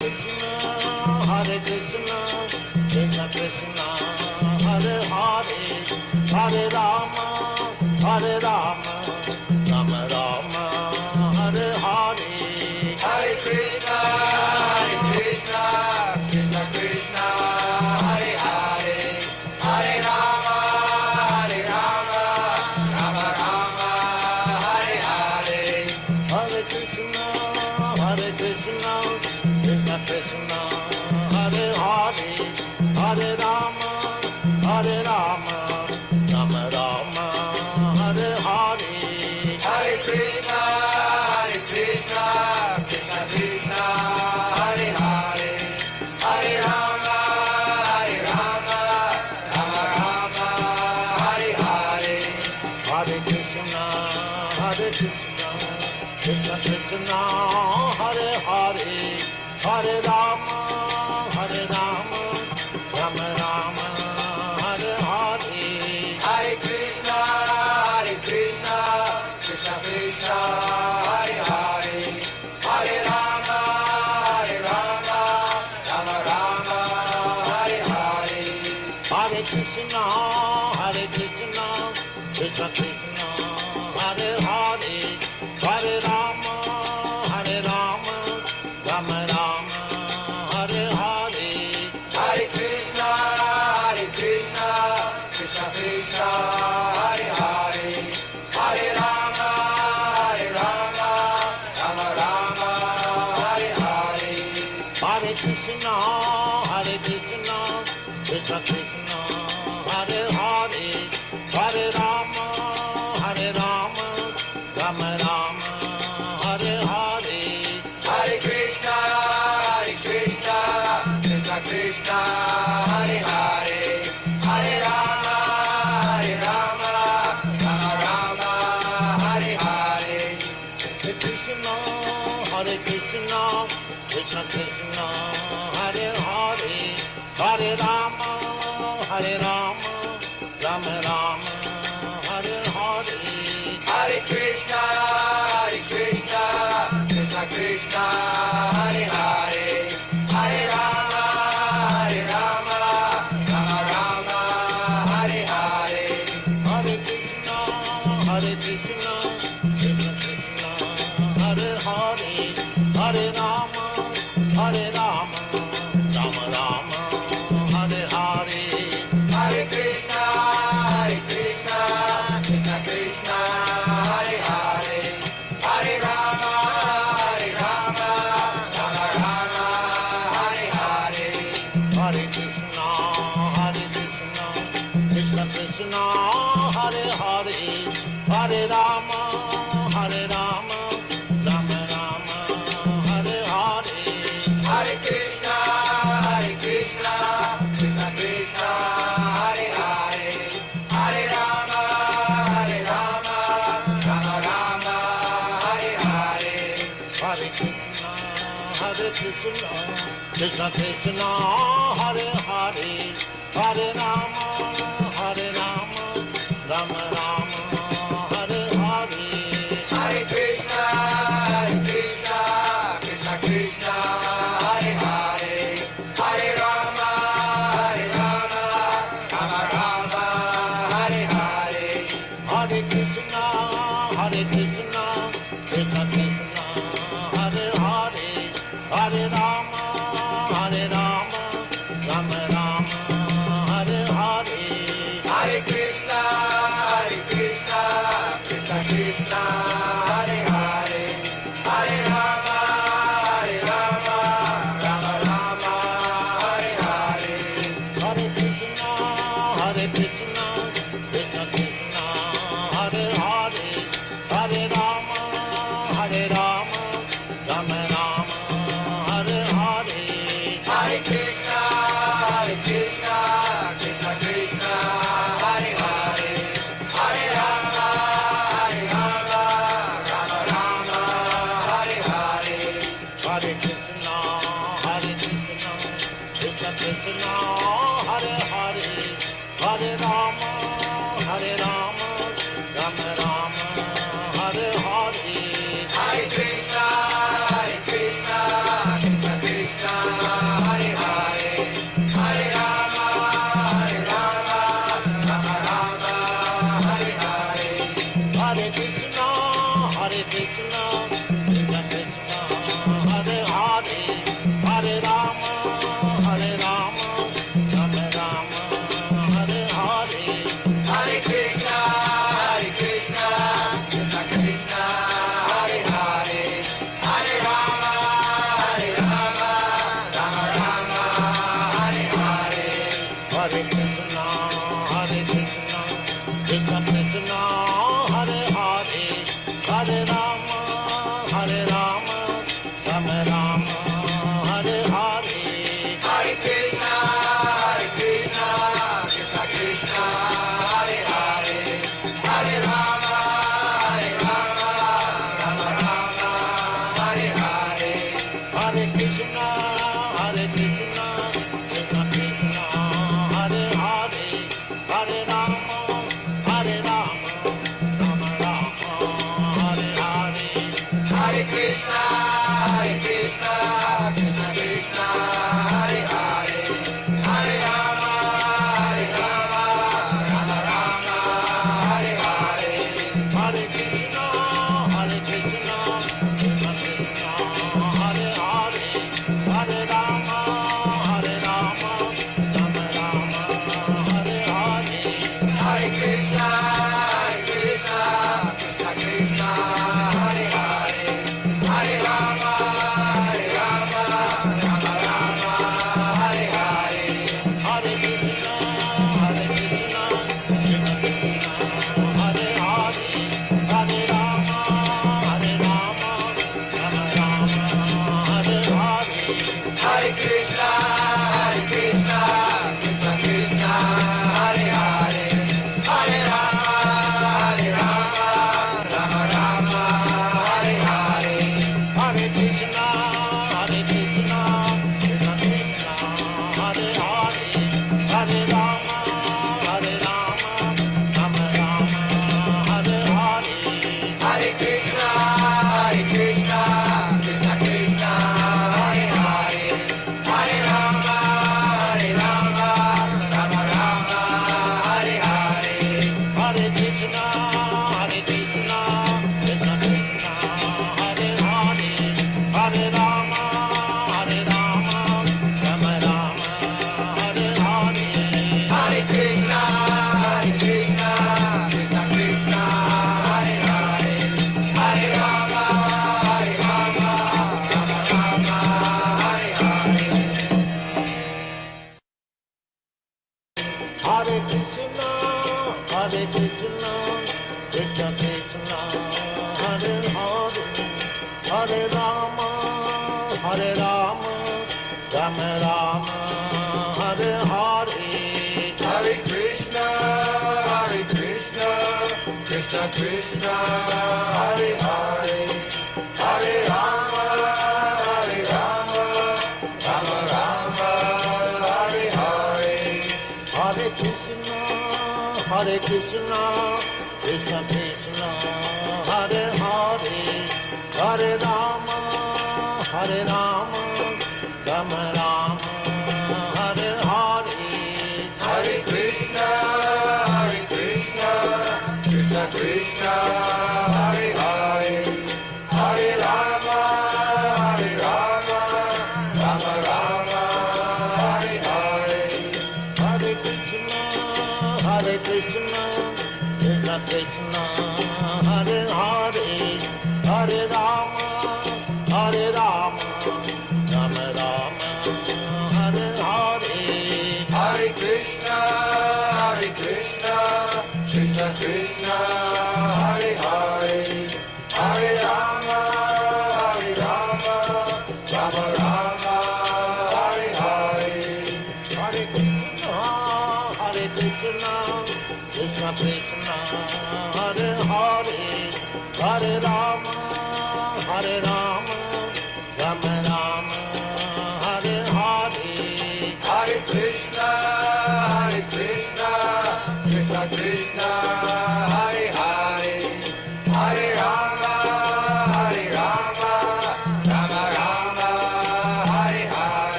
Krishna, Krishna Krishna,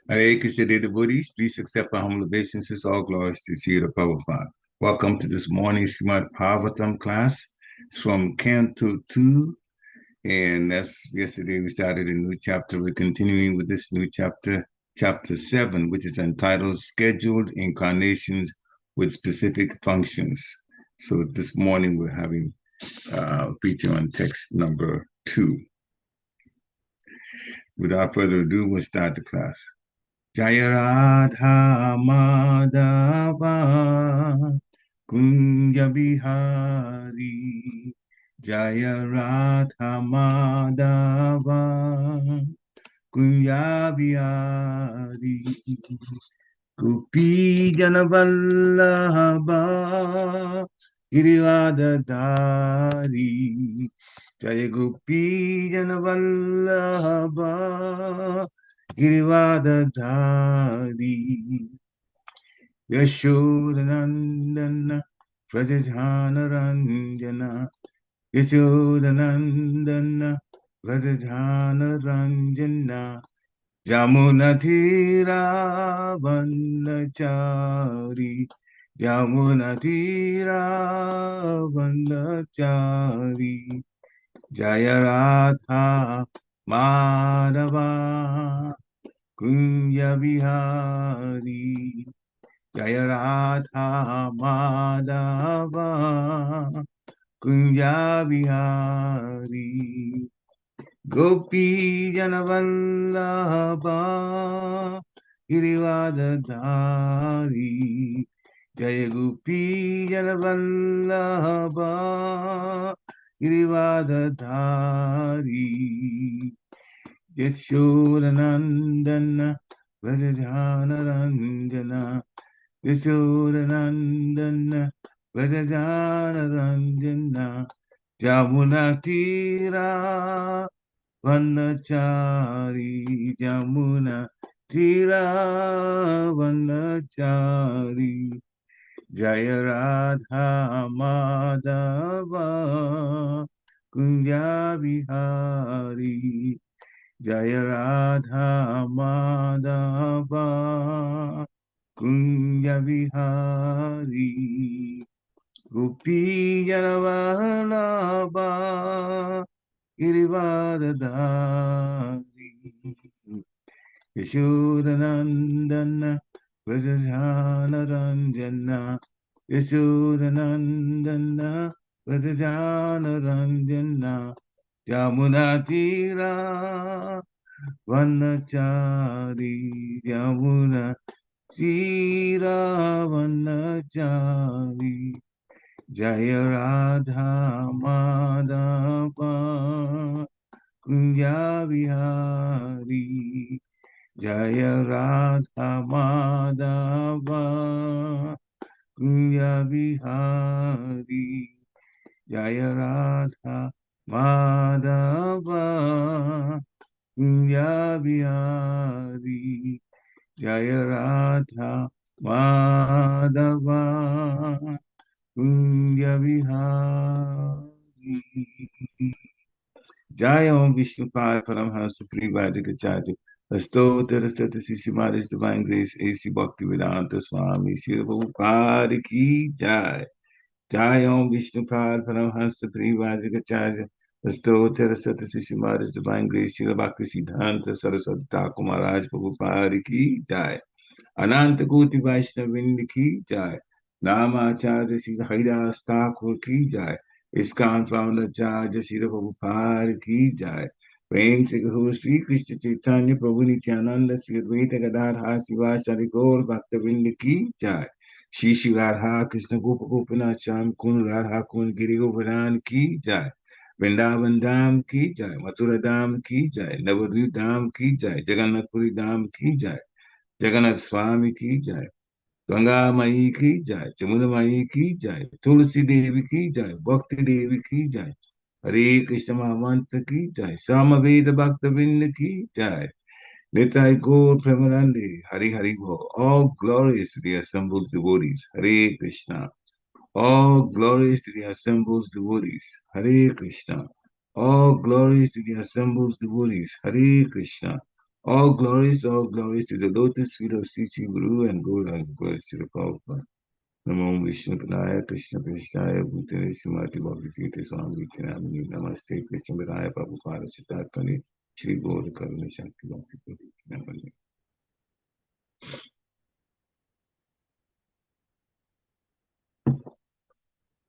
Hare Krishna, dear devotees, please accept our humble obeisances. All glories to Sri Prabhupada. Welcome to this morning's Srimad Bhagavatam class. It's from Canto 2, and that's yesterday we started a new chapter. We're continuing with this new chapter, chapter 7, which is entitled Scheduled Incarnations with Specific Functions. So this morning we're having a feature on text number 2. Without further ado, we'll start the class. Jaya Radha Madhava Kunja Bihari. Jaya Radha Madhava Kunja Bihari. Gopi Janavallabha Girivadadari. Jaya Gopi Janavallabha Girivadadari. Yashodanandana Prajājnana Yashodanandana Prajājnana Yamunatira Vandachari Yamunatira Vandachari Jaya Radha Madhava Kunja Bihari Jaya Radha Madhava Kunja Bihari Gopi Janavallabha Girivadadari Jaya Gopi Janavallabha Girivadadari Yashodanandana Vrajanaranjana Yashodanandana Vrajanaranjana Jamunatira Vanachari Jamuna Tira Vanachari Jaya Radha Madhava Kunja Bihari Jaya Radha Madhava Kunja Bihari Gopi Janavalabha Girivadadari Yashodanandana Vrajanaranjana Yashodanandana Vrajanaranjana Yamunatira Vanachari Yamunatira Vanachari Jaya Radha Madhava Kunja Bihari Jaya Radha Madhava Kunja Bihari Jaya Radha Madhava Kunja Bihari Jaya Radha Madhava Kunja Bihari. Jai Om Vishnu Pai Paramhansa Privadikacharya Astottara Satasishimari's Divine Grace A.C. Bhaktivedanta Swami Srila Prabhupada Ki Jai. Jai Om Vishnu Pai Paramhansa Privadikacharya Astottara Satasishimari's Divine Grace Srila Bhakti Siddhanta Saraswati Thakur Maharaj Prabhupada Ki Jai. Ananta Koti Vaishnavind Ki Jai. Namacharya Sri Haridas Thakur Ki Jai. ISKCON founder Charya Srila Prabhupada Ki Jai. Prem Sri Guru Sri Krishna Chaitanya Prabhu Nityananda Sri Advaita Gadadhar Sivasari Gaur Bhaktavinda Ki Jai. Shri Shri Radha Krishna Gopa Gopinath Sham Kun Radha Kun Giri Govardhan Ki Jai. Vrindavan Dham Ki Jai. Mathura Dham Ki Jai. Navadvip Dham Ki Jai. Jagannath Puri Dham Ki Jai. Jagannath Swami Ki Jai. Ganga Mai Ki Jai, Jamuna Mai Ki Jai, Tulsi Devi Ki Jai, Bhakti Devi Ki Jai, Hare Krishna Mahamantra Ki Jai, Samaveda Bhaktavinda Ki Jai, Nitai Gaur Premanande, Hari Hari Bo. All glories to the assembled devotees, Hare Krishna. All glories to the assembled devotees, Hare Krishna. All glories to the assembled devotees, Hare Krishna. All glories to the lotus feet of Sri Sri Guru and Gauranga glories to the Prabhupada. Namo Vishnu Padaya Krishna Krishnaya Bhutale Srimati Bhakti Sita Swami Nityanamani Namaste Krishna Padaya Prabhupada Chitakani Shri Gaura Karuna Shakti Bhakti Namaste.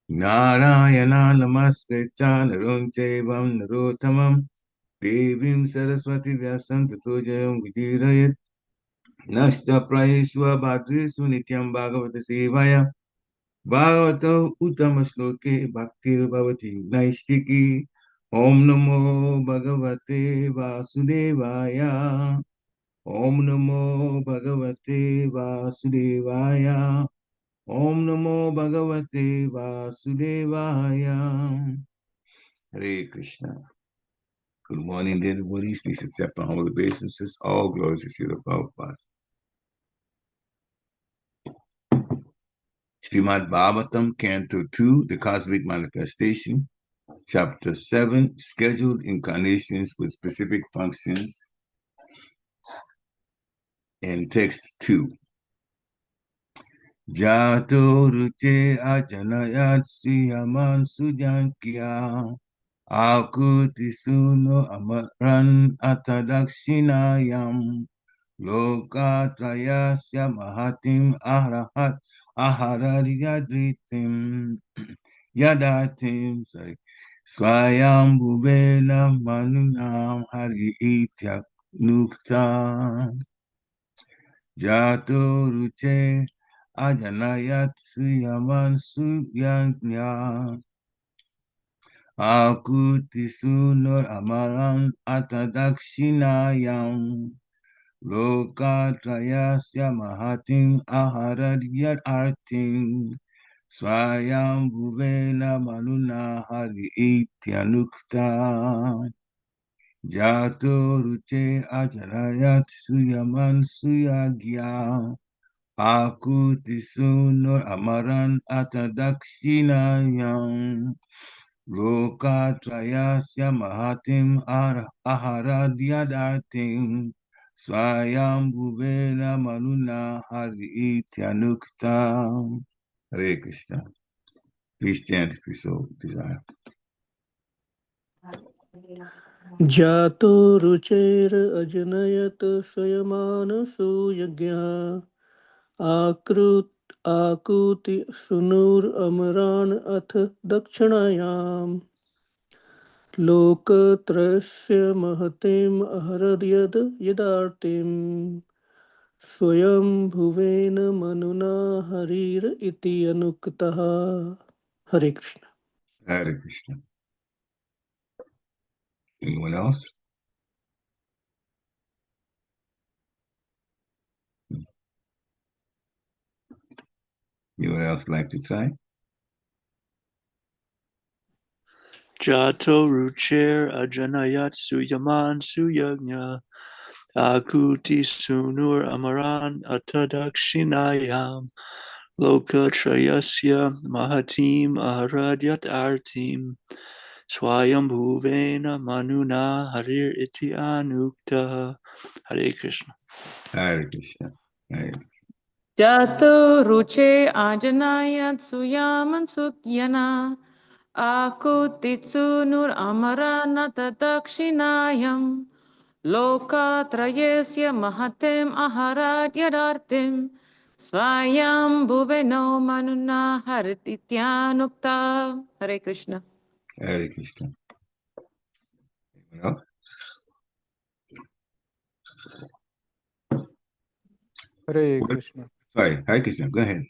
Narayana Namaskricha Narum Chaivam Narottamam Devim Saraswati Vyasam Tato Jayam Vidirayat Nashta prayesva bhadrisu nityam bhagavata sevaya. Bhagavato uttama shloke bhaktir bhavati naistiki. Om namo bhagavate vasudevaya. Om namo bhagavate vasudevaya. Om namo bhagavate vasudevaya. Hare Krishna. Good morning, dear devotees. Please accept my humble obeisances. All glories to Srila Prabhupada. Srimad Bhagavatam, Canto 2, The Cosmic Manifestation, Chapter 7, Scheduled Incarnations with Specific Functions, and Text 2. Jāto rucer ajanayat suyamān suyajña ākūti-sūnur amarān atha dakṣiṇāyām loka-trayasya mahatīm aharad ātīṁ svāyambhuvena manunā harir anūktaḥ jāto rucer ajanayat Suyajña ākūti-sūnur amarān atha dakṣiṇāyām loka-trayasya mahatīm aharad ārtiṁ Svāyambhuvena manunā harir anūktaḥ jāto rucer ajanayat Suyajña ākūti-sūnur amarān atha dakṣiṇāyām loka-trayasya mahatīm aharad ārtiṁ Svāyambhuvena manunā harir anūktaḥ. Hare Krishna. Please stand if you so desire. jāto rucer ajanayat suyamān Suyajña ākūti-sūnur amarān atha dakṣiṇāyām loka-trayasya mahatīm aharad ārtiṁ svāyambhuvena manunā harir iti anūktaḥ. Hare Krishna. Hare Krishna. Anyone else? Anyone else like to try? Jāto rucer ajanayat suyamān Suyajña ākūti-sūnur amarān atha dakṣiṇāyām loka-trayasya mahatīm aharad ārtiṁ svāyambhuvena manunā harir iti anūktaḥ. Hare Krishna. Hare Krishna. Hare Krishna. jāto rucer ajanayat suyamān suyajña ākūti-sūnur amarān atha dakṣiṇāyām loka-trayasya mahatīm aharad ārtiṁ svāyambhuvena manunā harir iti anūktaḥ. Hare Krishna. Hare Krishna. Anyone else? Hare Krishna. Sorry, Hare Krishna. Go ahead.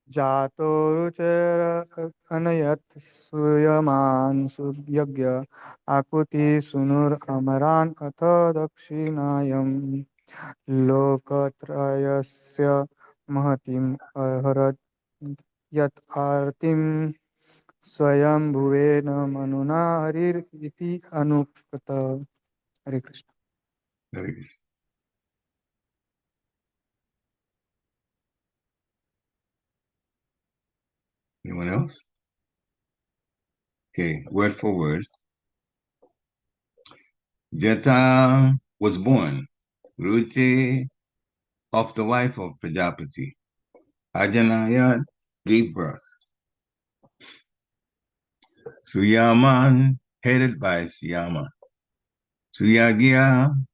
Jāto rucer ajanayat suyamān suyajña ākūti-sūnur amarān atha dakṣiṇāyām loka-trayasya mahatīm aharad ārtiṁ svāyambhuvena manunā harir iti anūktaḥ. Hare Krishna. Hare Krishna. Anyone else? Okay, word for word. Jata was born, rucer, of the wife of Prajāpati. Ajanayat gave birth. Suyamān, headed by Suyama. Suyajña,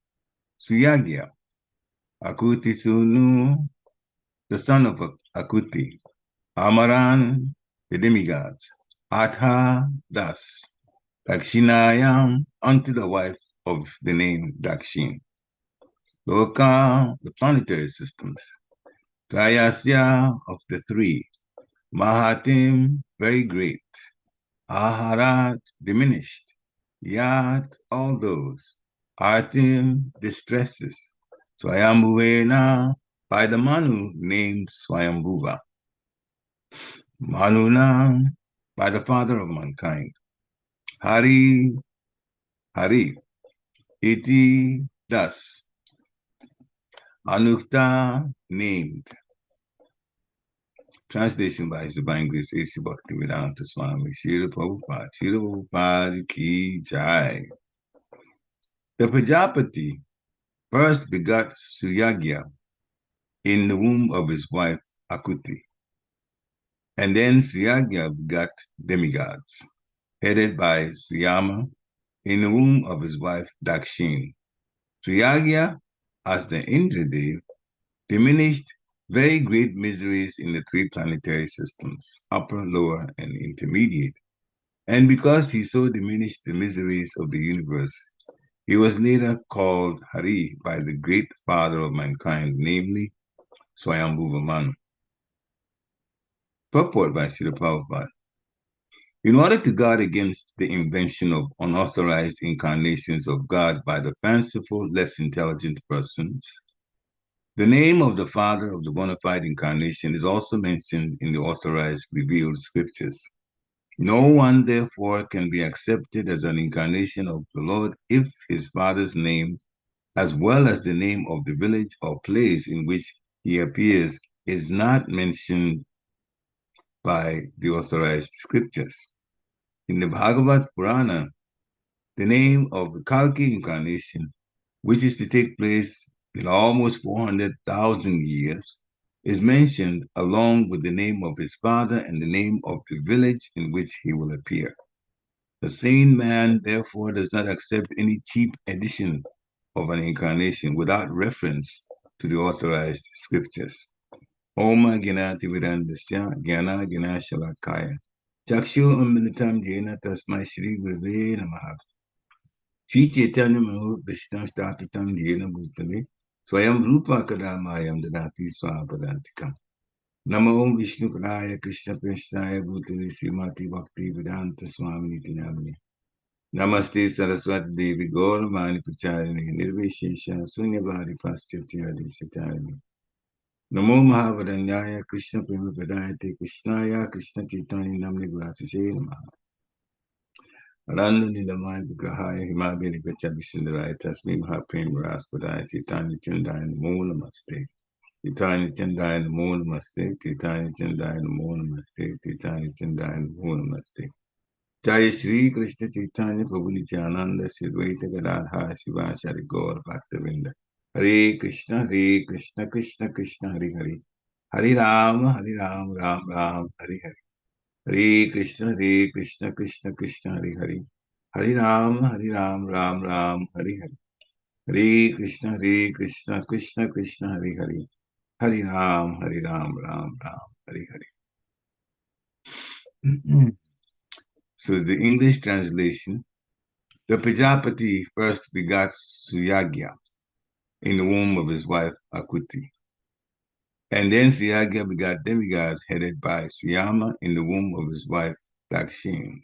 ākūti-sūnur, the son of Ākūti. Amarān, the demigods. Atha, Dasa. Dakṣiṇāyām, unto the wife of the name Dakṣiṇā. Loka, the planetary systems. Trayasya, of the three. Mahatīm, very great. Aharad, diminished. Yat, all those. Ārtiṁ, distresses. Svāyambhuvena, by the Manu named Svāyambhuva. Manunā, by the father of mankind. Harir, iti, thus. Anūktaḥ, named. Translation by His Divine Grace A.C. Bhaktivedanta Swami Srila Prabhupada ki jai. The Prajāpati first begot Suyajña in the womb of his wife ākūti. And then Suyajña begot demigods, headed by Suyama in the womb of his wife dakṣiṇā. Suyajña, as the Indradeva, diminished very great miseries in the three planetary systems, upper, lower, and intermediate. And because he so diminished the miseries of the universe, he was later called harir by the great father of mankind, namely Svāyambhuva Manu. Purport by Srila Prabhupada. In order to guard against the invention of unauthorized incarnations of God by the fanciful, less intelligent persons, the name of the father of the bona fide incarnation is also mentioned in the authorized revealed scriptures. No one, therefore, can be accepted as an incarnation of the Lord if his father's name, as well as the name of the village or place in which he appears, is not mentioned by the authorized scriptures. In the Bhagavad Purana, the name of the Kalki incarnation, which is to take place in almost 400,000 years, is mentioned along with the name of his father and the name of the village in which he will appear. The sane man, therefore, does not accept any cheap edition of an incarnation without reference to the authorized scriptures. Oma Gnati Vedandasya Gyana Gana Shalakaya Chakshu Amilitam Jena Tasmai Shri Gurave Namaha Shri Chaitanya Mahu Vishnu Stapitam Jena Bhutale Svāyambhuva Kadamayam Dadati Swapadantikam Namo Vishnu Padaya Krishna Prasthaya Bhutale Srimati Bhakti Vedanta Swami Niti Namani Namaste Saraswati Devi Gauravani Pracharini Nirvishesha Sunyavadi Paschatya Dishatarani Namo Mahavadanyaya Krishna Prema Padayate Krishnaya Krishna Chaitanya Namni Gurasase Namaha Aranda Nilamaya Vigrahaya Himabhiri Vachabhisundaraya Tasmi Mahaprem Raspadaya Chaitanya Chandaya Namo Namaste Chaitanya Chandaya Namo Namaste Chaitanya Chandaya Namo Namaste Chaitanya Chandaya Namo Namaste Jaya Shri Krishna Chaitanya Prabhu Nityananda Sri-Dvaita Gadadhara Shivācārya Gaura Bhakta-vrinda Hare Krishna Krishna Krishna Hare Hare Hare Rama Ram Ram Hare Hare Hare Krishna Krishna Krishna Hare Hare Hare Rama Ram Ram Hare Hare Hare Krishna Krishna Krishna Hare Hare Hare Ram Ram Hare Hare. So the English translation: the Prajāpati first begot Suyajña in the womb of his wife ākūti. And then Suyajña begot demigods headed by Suyama in the womb of his wife dakṣiṇā.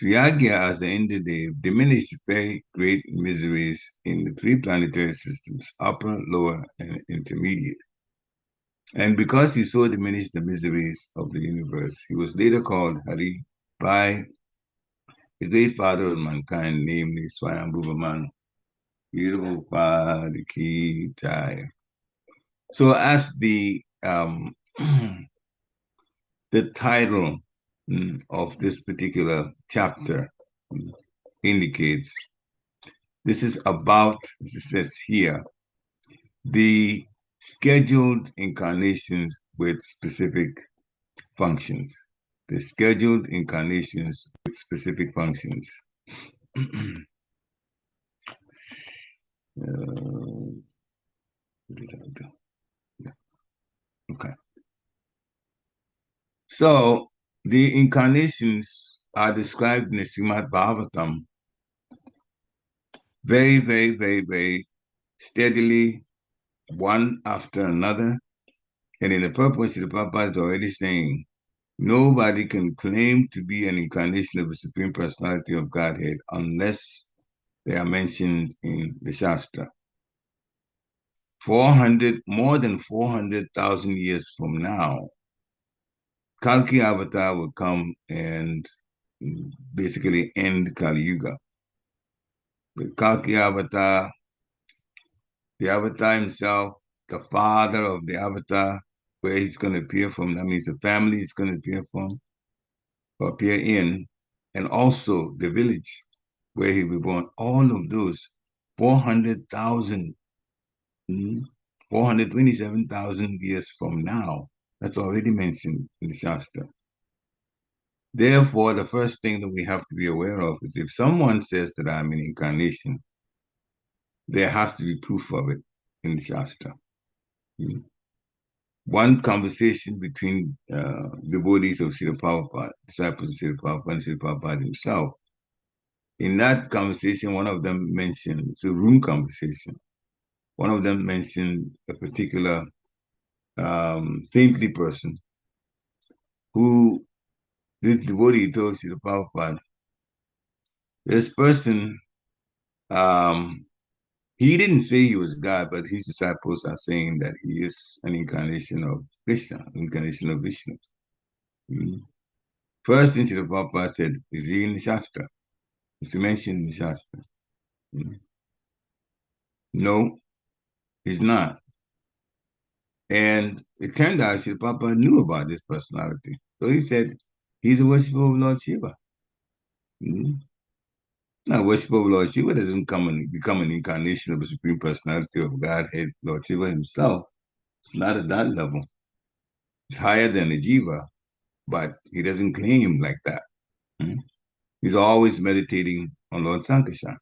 Suyajña, as the Indradeva, diminished very great miseries in the three planetary systems, upper, lower, and intermediate. And because he so diminished the miseries of the universe, he was later called harir by the great father of mankind, namely Svāyambhuva Manu. So as the title of this particular chapter indicates, this is about, as it says here, the scheduled incarnations with specific functions. The scheduled incarnations with specific functions. Okay. So the incarnations are described in the Srimad Bhagavatam very steadily, one after another. And in the purport, the Prabhupada is already saying, nobody can claim to be an incarnation of the Supreme Personality of Godhead unless they are mentioned in the Shastra. More than 400,000 years from now, Kalki Avatar will come and basically end Kali Yuga. The Kalki Avatar, the Avatar himself, the father of the Avatar, where he's going to appear from, that means the family he's going to appear from, or appear in, and also the village where he will be born. All of those 400,000, 427,000 years from now, that's already mentioned in the Shastra. Therefore, the first thing that we have to be aware of is if someone says that I'm an incarnation, there has to be proof of it in the Shastra. One conversation between devotees of Srila Prabhupada, disciples of Srila Prabhupada, and Srila Prabhupada himself. In that conversation, one of them mentioned, it's a room conversation, one of them mentioned a particular saintly person who, this devotee told Srila Prabhupada, this person, he didn't say he was God, but his disciples are saying that he is an incarnation of Krishna, an incarnation of Vishnu. First thing Srila Prabhupada said, is he in the Shastra? Is he mentioned in the Shastra? No, he's not. And it turned out Srila Prabhupada knew about this personality. So he said, he's a worshiper of Lord Shiva. Now, worshiper of Lord Shiva doesn't become an incarnation of the Supreme Personality of Godhead, Lord Shiva himself. It's not at that level. It's higher than the Jiva, but he doesn't claim like that. He's always meditating on Lord Sankashan,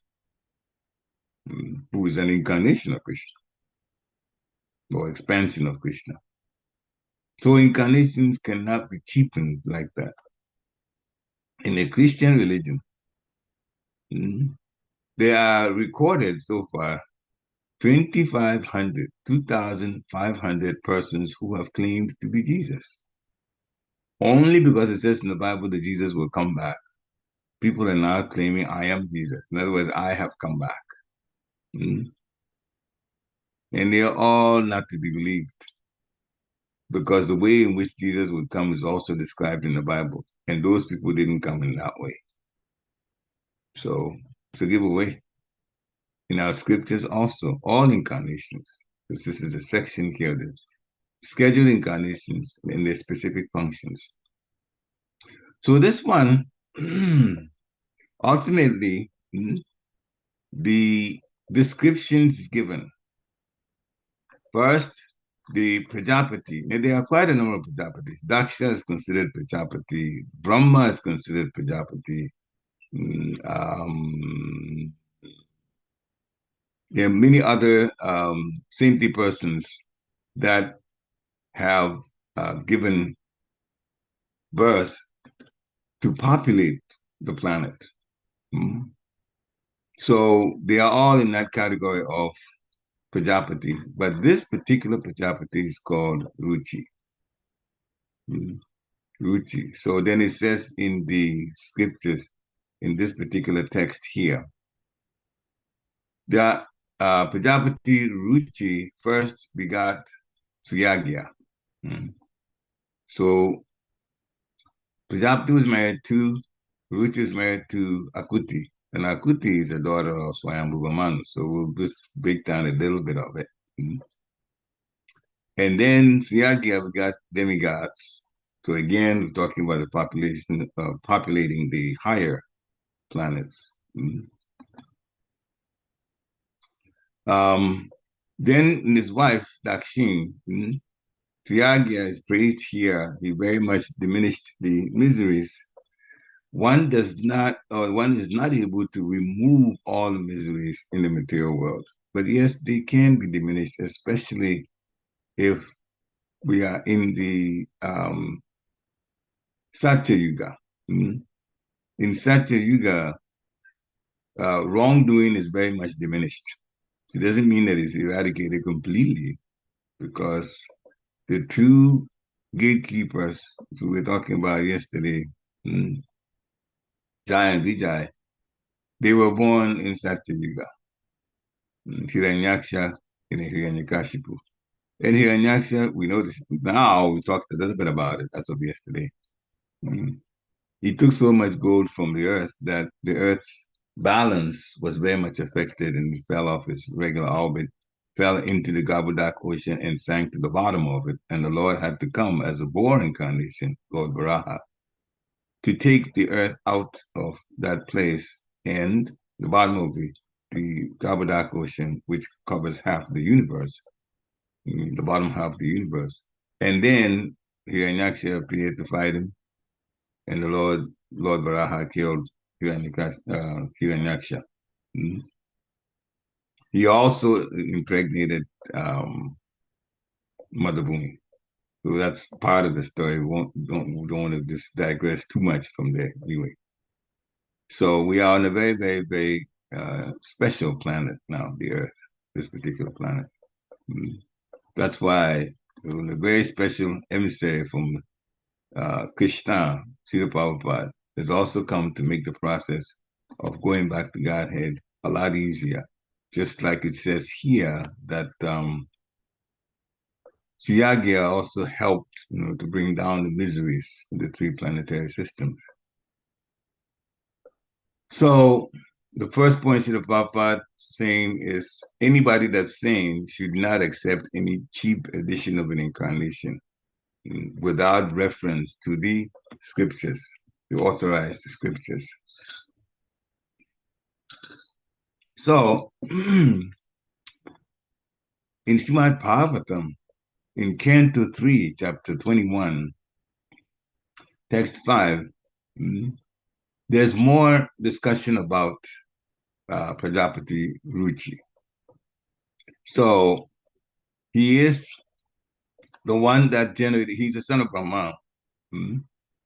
who is an incarnation of Krishna, or expansion of Krishna. So incarnations cannot be cheapened like that. In the Christian religion, there are recorded so far 2,500 persons who have claimed to be Jesus. Only because it says in the Bible that Jesus will come back. People are now claiming, I am Jesus. In other words, I have come back. And they are all not to be believed, because the way in which Jesus would come is also described in the Bible, and those people didn't come in that way. So, to give away. In our scriptures also, all incarnations, because this is a section here, the scheduled incarnations and their specific functions. So this one, ultimately, the descriptions given. First, the Prajāpati. And there are quite a number of Prajapatis. Daksha is considered Prajāpati. Brahma is considered Prajāpati. There are many other saintly persons that have given birth to populate the planet. So they are all in that category of Prajāpati, but this particular Prajāpati is called rucer. Rucer. So then it says in the scriptures, in this particular text here, that Prajāpati rucer first begot Suyajña. So Prajāpati was married to, rucer is married to ākūti, and ākūti is a daughter of Svāyambhuva Manu. So we'll just break down a little bit of it. And then Suyajña got demigods. So again, we're talking about the population, populating the higher planets. Then his wife, Dakṣiṇā, Suyajña is praised here. He very much diminished the miseries. One is not able to remove all the miseries in the material world. But yes, they can be diminished, especially if we are in the Satya Yuga. In Satya Yuga, wrongdoing is very much diminished. It doesn't mean that it's eradicated completely, because the two gatekeepers who we were talking about yesterday, Jai and Vijay, they were born in Satyayuga, Hiranyaksha and Hiranyakashipu. And Hiranyaksha, we know this now, we talked a little bit about it as of yesterday. He took so much gold from the earth that the earth's balance was very much affected and fell off its regular orbit, fell into the Gabudak Ocean and sank to the bottom of it. And the Lord had to come as a boar incarnation, Lord Varaha, to take the earth out of that place and the bottom of the Gabudak Ocean, which covers half the universe, the bottom half of the universe. And then Hiranyaksha appeared to fight him, and the Lord Varaha killed Hiranyaksha. He also impregnated Mother Bhumi. So that's part of the story. We don't want to just digress too much from there anyway. So we are on a very, very, very special planet now, the Earth, this particular planet. That's why a very special emissary from Krishna, Srila Prabhupada, has also come to make the process of going back to Godhead a lot easier. Just like it says here that Suyajña also helped, to bring down the miseries in the three planetary systems. So the first point Srila Prabhupada saying is anybody that's sane should not accept any cheap edition of an incarnation without reference to the scriptures, the authorized scriptures. So in Srimad Bhagavatam, in Canto 3, Chapter 21, Text 5, there's more discussion about Prajāpati Ruci. So he is the one that generated, he's the son of Brahma,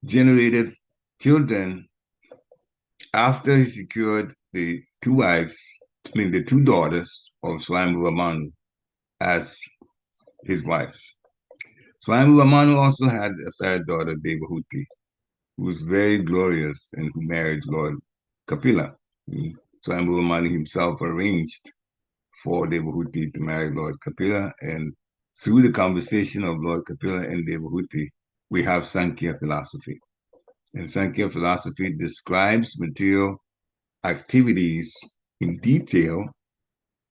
generated children after he secured the two wives, the two daughters of Svāyambhuva Manu as his wife. Svāyambhuva Manu also had a third daughter, Devahuti, who was very glorious and who married Lord Kapila. Svāyambhuva Manu himself arranged for Devahuti to marry Lord Kapila, and through the conversation of Lord Kapila and Devahuti, we have Sankhya philosophy. And Sankhya philosophy describes material activities in detail,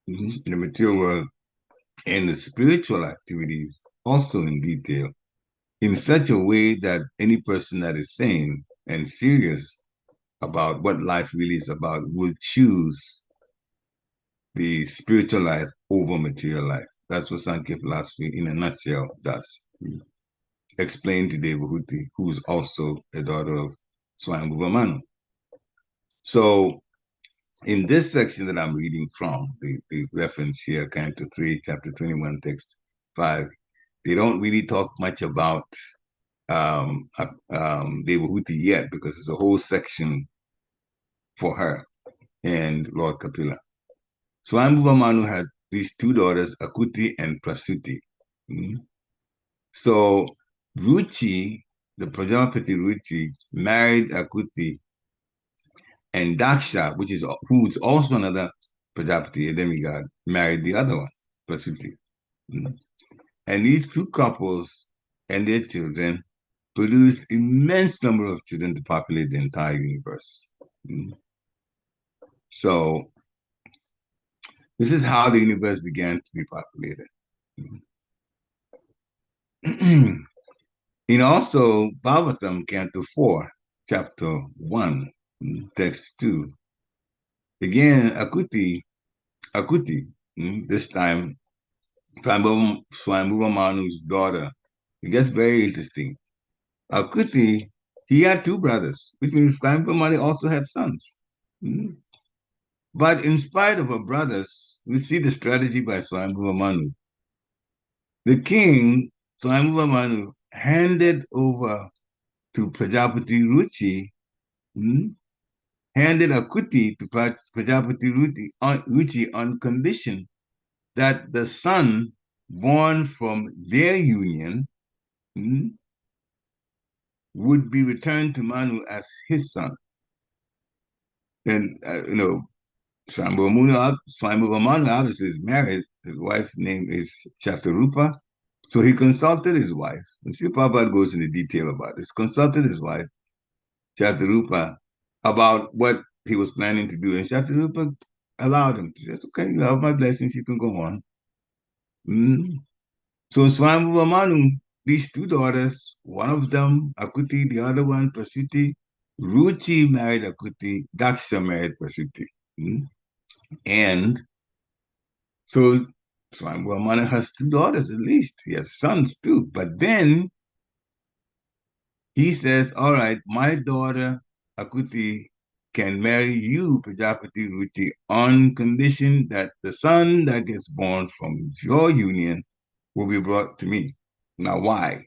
the material world, and the spiritual activities also in detail, in such a way that any person that is sane and serious about what life really is about will choose the spiritual life over material life. That's what Sankhya philosophy in a nutshell does. Explained to Devahuti, who is also a daughter of Svāyambhuva Manu. So in this section that I'm reading from, the reference here, Canto 3, Chapter 21, Text 5, they don't really talk much about Devahuti yet, because there's a whole section for her and Lord Kapila. Svāyambhuva Manu had these two daughters, Ākūti and Prasuti. So Ruci, the Prajāpati Ruci, married Ākūti, and Daksha, who's also another Prajāpati, a demigod, married the other one, Prasuti. And these two couples and their children produced immense number of children to populate the entire universe. So this is how the universe began to be populated. In also Bhagavatam, Canto 4, Chapter 1, Text 2, again, Ākūti, this time, Svāyambhuva Manu's daughter. It gets very interesting. Ākūti, he had two brothers, which means Svāyambhuva Manu also had sons. But in spite of her brothers, we see the strategy by Svāyambhuva Manu. The king, Svāyambhuva Manu, handed over to Prajāpati Ruci, handed Ākūti to Prajāpati Ruci on condition that the son born from their union would be returned to Manu as his son. And, Svāyambhuva Manu obviously is married. His wife's name is Shatarupa. So he consulted his wife. And see, Prabhupada goes into detail about this. Consulted his wife, Shatarupa, about what he was planning to do. And Shatarupa allowed him to say, okay, you have my blessings, you can go on. So Svāyambhuva Manu, these two daughters, one of them, Ākūti, the other one, Prasuti, Ruci married Ākūti, Dakṣiṇā married Prasuti. And so Svāyambhuva Manu has two daughters at least. He has sons too. But then he says, all right, my daughter Ākūti can marry you, Prajāpati Ruci, on condition that the son that gets born from your union will be brought to me. Now, why?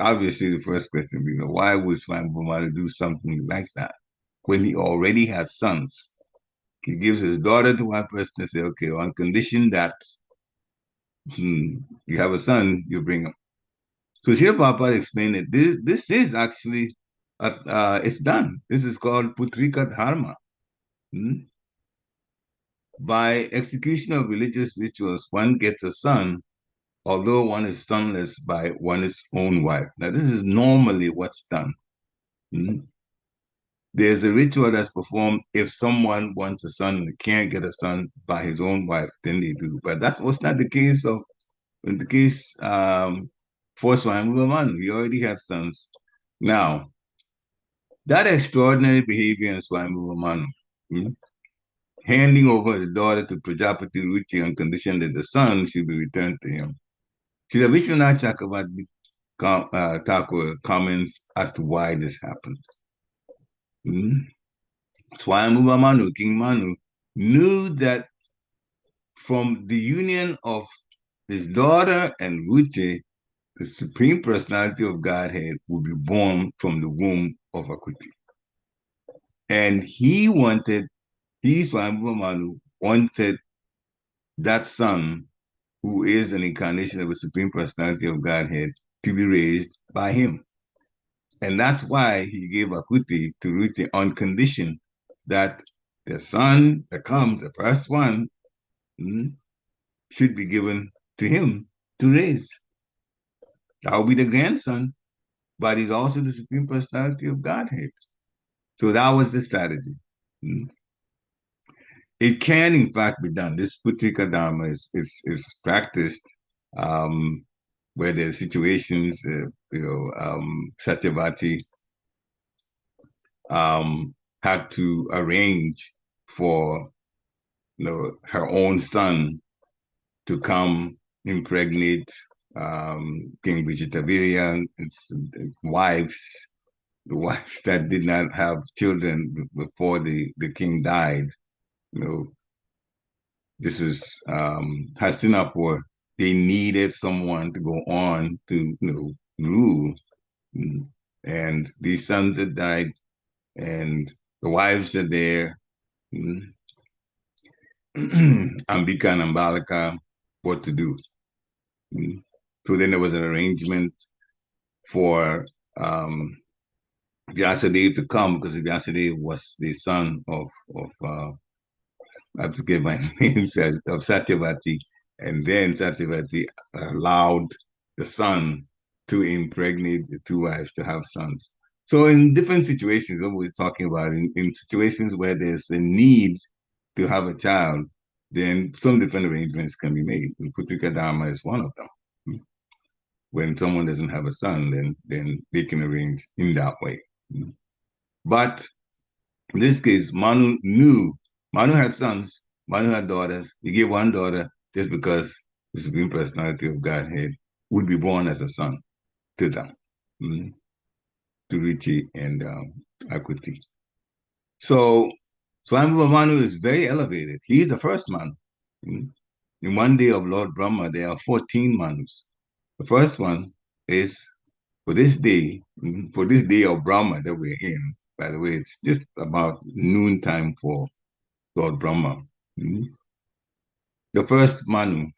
Obviously, the first question would be, why would Svāyambhuva Manu do something like that when he already had sons? He gives his daughter to one person and say, okay, on condition that you have a son, you bring him. So Srila Prabhupada explained that this is actually, it's done. This is called putrika dharma. By execution of religious rituals, one gets a son, although one is sonless by one's own wife. Now, this is normally what's done. There's a ritual that's performed if someone wants a son and can't get a son by his own wife, then they do. But that was not the case for Svāyambhuva Manu. He already had sons. Now, that extraordinary behavior in Svāyambhuva Manu, handing over his daughter to Prajāpati Ruci on condition that the son should be returned to him. Srila Vishwanath Chakravarti Thakur comments as to why this happened. Svāyambhuva Manu, King Manu, knew that from the union of his daughter and Ruci, the Supreme Personality of Godhead would be born from the womb of Ākūti. And Svāyambhuva Manu, wanted that son, who is an incarnation of the Supreme Personality of Godhead, to be raised by him. And that's why he gave Ākūti to Ruci on condition that the son that comes, the first one, should be given to him to raise. That will be the grandson, but he's also the Supreme Personality of Godhead. So that was the strategy. It can, in fact, be done. This putrika dharma is practiced where there are situations, Satyavati had to arrange for her own son to come impregnate King Vijitavirya, the wives that did not have children before the king died. This is Hastinapur. They needed someone to go on to rule, and these sons had died, and the wives are there. Ambika and Ambalaka, what to do? So then there was an arrangement for Vyasadeva to come, because Vyasadeva was the son of I forget my name, of Satyavati, and then Satyavati allowed the son to impregnate the two wives to have sons. So in different situations, what we're talking about, in situations where there's a need to have a child, then some different arrangements can be made. Putrika dharma is one of them. When someone doesn't have a son, then they can arrange in that way. But in this case, Manu had sons, Manu had daughters. He gave one daughter just because the Supreme Personality of Godhead would be born as a son to them, to Ruci and Ākūti. So Svāyambhuva Manu is very elevated. He is the first Manu. In one day of Lord Brahma, there are 14 Manus. The first one is for this day of Brahma that we're in. By the way, it's just about noontime for Lord Brahma. the first Manu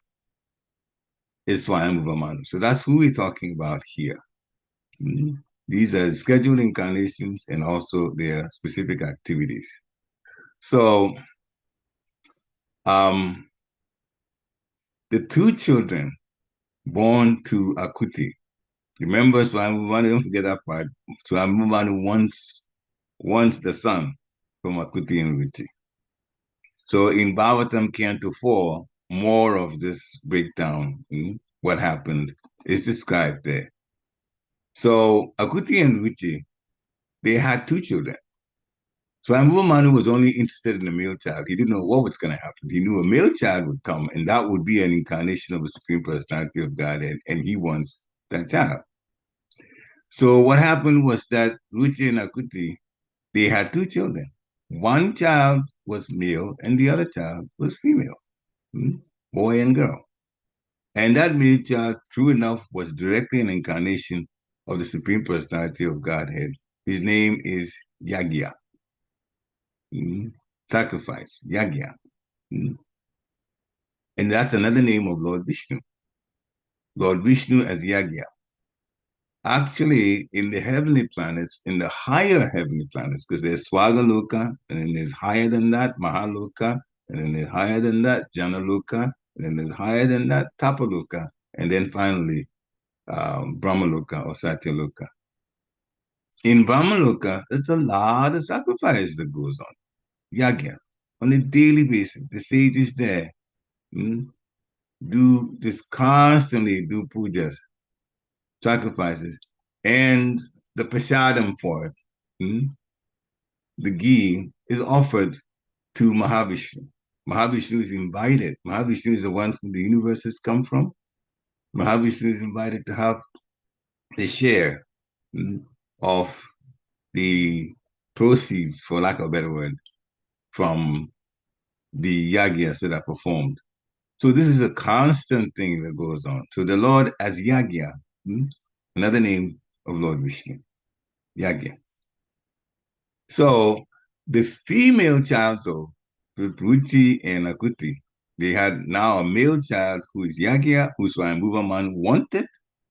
is Svāyambhuva Manu. So that's who we're talking about here. These are scheduled incarnations and also their specific activities. So the two children born to Ākūti, remember Svāyambhuva Manu, don't forget that part. Svāyambhuva Manu wants the son from Ākūti and rucer. So in Bhagavatam Canto 4, more of this breakdown, what happened, is described there. So Ākūti and rucer, they had two children. Svāyambhuva Manu was only interested in a male child. He didn't know what was going to happen. He knew a male child would come, and that would be an incarnation of the Supreme Personality of God, and he wants that child. So what happened was that rucer and Ākūti, they had two children. One child was male, and the other child was female, boy and girl. And that male child, true enough, was directly an incarnation of the Supreme Personality of Godhead. His name is Yajña. Sacrifice, Yajña. And that's another name of Lord Vishnu. Lord Vishnu as Yajña. Actually, in the heavenly planets, in the higher heavenly planets, because there's Swagaloka, and then there's higher than that, Mahaloka, and then there's higher than that, Janaloka, and then there's higher than that, Tapaloka, and then finally, Brahmaloka or Satyaloka. In Brahmaloka, there's a lot of sacrifice that goes on. Yajña, on a daily basis. The sages there do this constantly, do pujas, sacrifices, and the prasadam for it, the ghee, is offered to Mahavishnu. Mahavishnu is invited. Mahavishnu is the one whom the universe has come from. Mahavishnu is invited to have the share of the proceeds, for lack of a better word, from the yajñas that are performed. So this is a constant thing that goes on. So the Lord as Yajña, another name of Lord Vishnu, Yajña. So the female child, though, with rucer and Ākūti, they had now a male child who is Yajña, who Svāyambhuva Manu wanted,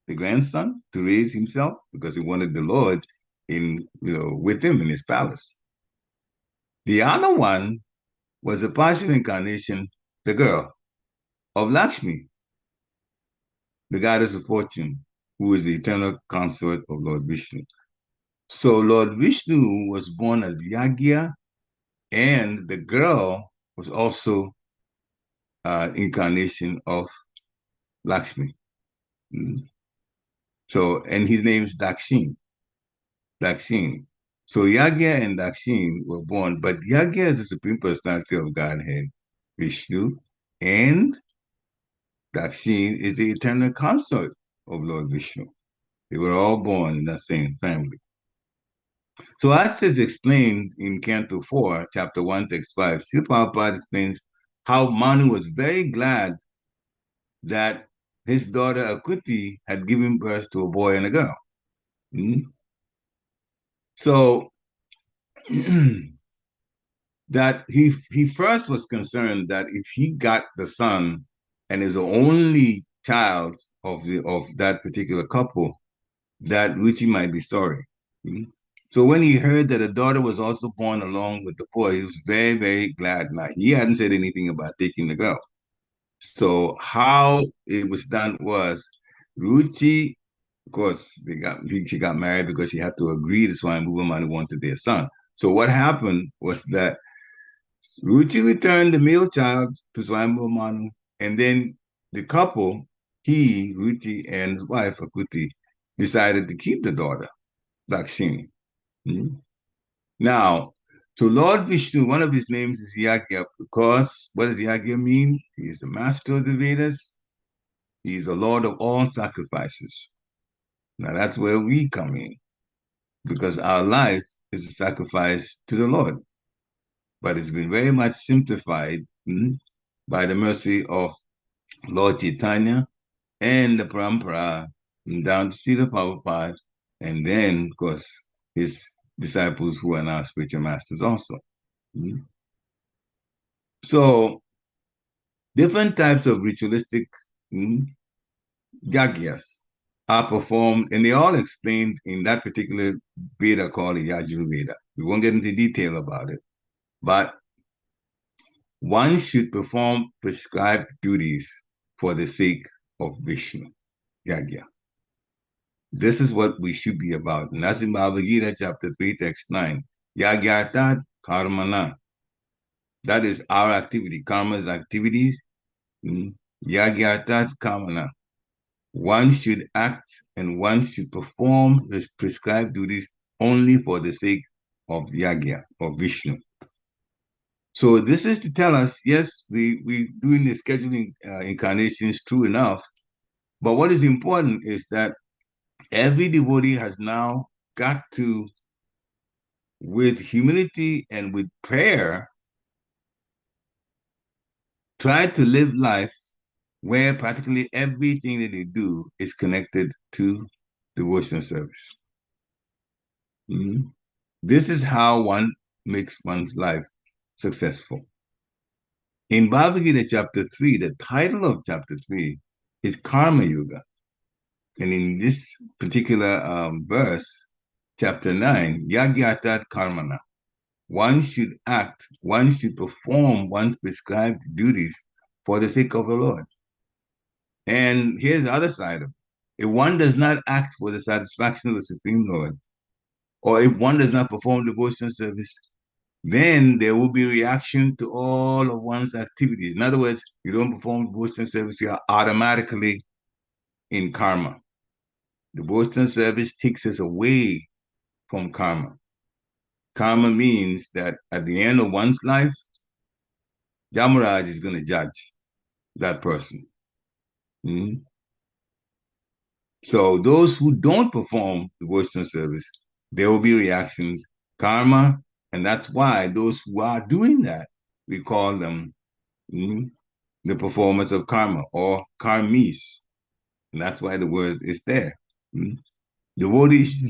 the grandson, to raise himself because he wanted the Lord with him in his palace. The other one was a partial incarnation, the girl of Lakshmi, the goddess of fortune, who is the eternal consort of Lord Vishnu. So Lord Vishnu was born as Yajña, and the girl was also incarnation of Lakshmi. So, and his name is Dakṣiṇā. So Yajña and Dakṣiṇā were born, but Yajña is the Supreme Personality of Godhead, Vishnu, and Dakṣiṇā is the eternal consort of Lord Vishnu. They were all born in that same family. So as is explained in Canto 4, Chapter 1, Text 5, Srila Prabhupada explains how Manu was very glad that his daughter Ākūti had given birth to a boy and a girl. So that he first was concerned that if he got the son and is the only child of that particular couple, that rucer might be sorry. So when he heard that a daughter was also born along with the boy, he was very, very glad. Now, he hadn't said anything about taking the girl. So how it was done was rucer, of course, she got married because she had to agree to Svāyambhuva Manu wanted their son. So what happened was that rucer returned the male child to Svāyambhuva Manu, and then the couple, rucer and his wife Ākūti, decided to keep the daughter, Dakṣiṇā. Now, so Lord Vishnu, one of his names is Yajña, because what does Yajña mean? He is the master of the Vedas. He is the Lord of all sacrifices. Now that's where we come in, because our life is a sacrifice to the Lord. But it's been very much simplified by the mercy of Lord Chaitanya and the Parampara down to Srila Prabhupada, and then, of course, his disciples who are now spiritual masters also. So Different types of ritualistic yagyas are performed, and they all explained in that particular Veda called the Yajurveda. We won't get into detail about it, but one should perform prescribed duties for the sake of Vishnu, Yagya. This is what we should be about. And that's in Bhagavad Gita, chapter 3, text 9. Yagyartat karmana. That is our activity. Karma's activities. Yagyartat karmana. One should act and one should perform the prescribed duties only for the sake of Yagya, of Vishnu. So this is to tell us, yes, we doing the scheduling incarnations, true enough, but what is important is that every devotee has now got to, with humility and with prayer, try to live life where practically everything that they do is connected to devotional service. This is how one makes one's life successful. In Bhagavad Gita chapter 3, the title of chapter 3 is Karma Yuga. And in this particular verse, chapter 9, Yagyatat Karmana. One should act, one should perform one's prescribed duties for the sake of the Lord. And here's the other side of it. If one does not act for the satisfaction of the Supreme Lord, or if one does not perform devotional service, then there will be reaction to all of one's activities. In other words, you don't perform devotional service, you are automatically in karma. Devotional service takes us away from karma. Karma means that at the end of one's life, Yamaraj is going to judge that person. So those who don't perform devotional service, there will be reactions, karma, and that's why those who are doing that, we call them the performance of karma or karmis. And that's why the word is there. Devotees,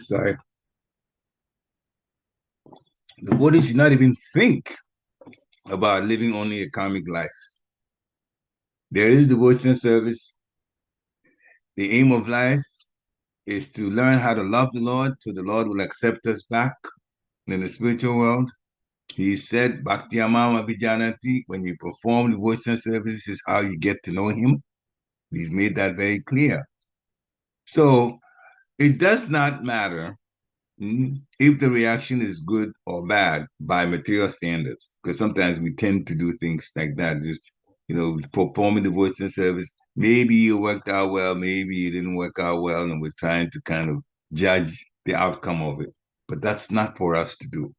sorry. Devotees should not even think about living only a karmic life. There is devotional service. The aim of life is to learn how to love the Lord so the Lord will accept us back in the spiritual world. He said, Bhakti amam abhijanati, when you perform devotional service, is how you get to know him. He's made that very clear. So it does not matter if the reaction is good or bad by material standards, because sometimes we tend to do things like that, just, performing devotional service. Maybe it worked out well, maybe it didn't work out well, and we're trying to kind of judge the outcome of it. But that's not for us to do.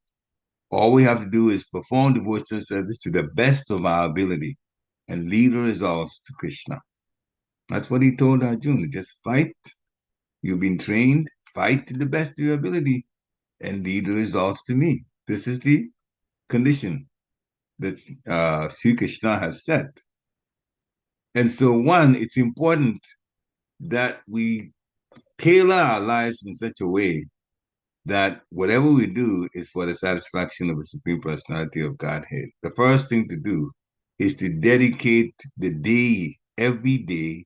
All we have to do is perform devotional service to the best of our ability and lead the results to Krishna. That's what he told Arjuna. Just fight. You've been trained. Fight to the best of your ability and lead the results to me. This is the condition that Sri Krishna has set. And so, one, it's important that we tailor our lives in such a way that whatever we do is for the satisfaction of the Supreme Personality of Godhead. The first thing to do is to dedicate the day, every day,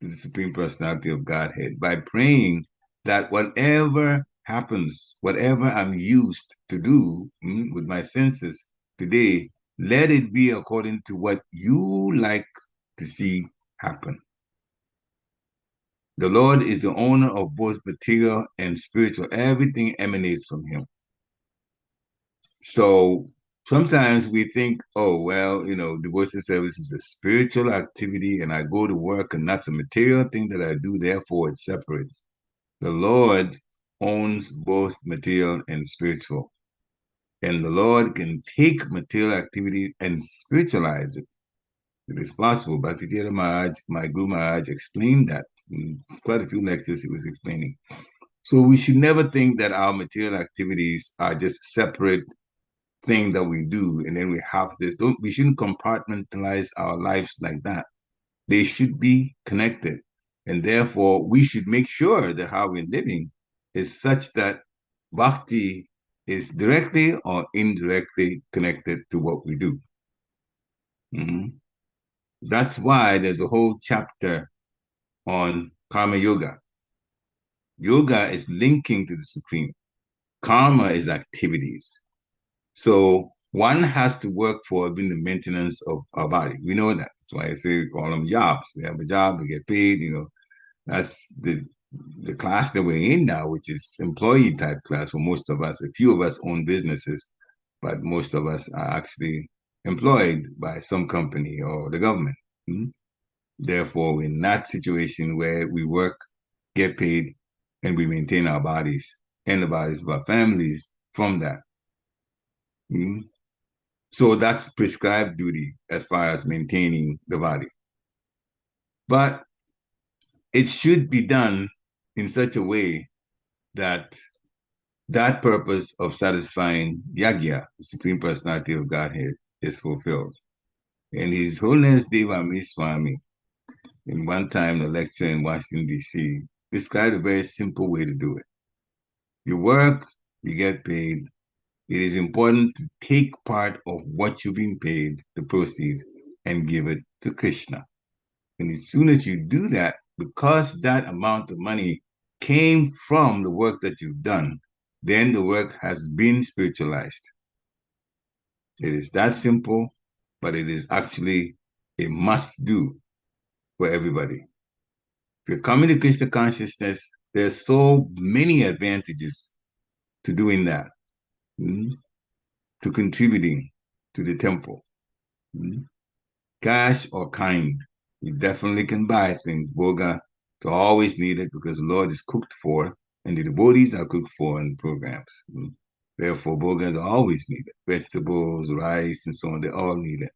to the Supreme Personality of Godhead by praying that whatever happens, whatever I'm used to do with my senses today, let it be according to what you like to see happen. The Lord is the owner of both material and spiritual. Everything emanates from him. So sometimes we think, oh, well, devotional service is a spiritual activity and I go to work and that's a material thing that I do, therefore it's separate. The Lord owns both material and spiritual. And the Lord can take material activity and spiritualize it. It is possible. Bhakti Maharaj, my Guru Maharaj, explained that. In quite a few lectures he was explaining. So we should never think that our material activities are just separate thing that we do, and then we have this. We shouldn't compartmentalize our lives like that. They should be connected. And therefore, we should make sure that how we're living is such that bhakti is directly or indirectly connected to what we do. Mhm. That's why there's a whole chapter on karma yoga. Yoga is linking to the Supreme. Karma is activities. So one has to work for the maintenance of our body. We know that. That's why I say we call them jobs. We have a job, we get paid, That's the class that we're in now, which is employee type class for most of us. A few of us own businesses, but most of us are actually employed by some company or the government. Mm-hmm. Therefore, we're in that situation where we work, get paid, and we maintain our bodies and the bodies of our families from that. Mm-hmm. So that's prescribed duty as far as maintaining the body. But it should be done in such a way that that purpose of satisfying Yagya, the Supreme Personality of Godhead, is fulfilled. And His Holiness Deva Swami, in one time a lecture in Washington, D.C., described a very simple way to do it. You work, you get paid. It is important to take part of what you've been paid, the proceeds, and give it to Krishna. And as soon as you do that, because that amount of money came from the work that you've done, then the work has been spiritualized. It is that simple, but it is actually a must-do for everybody. If you're coming to Krishna consciousness, there's so many advantages to doing that, to contributing to the temple. Cash or kind. You definitely can buy things. Boga is always needed because the Lord is cooked for, and the devotees are cooked for in programs. Therefore, bogas are always needed. Vegetables, rice, and so on, they're all needed.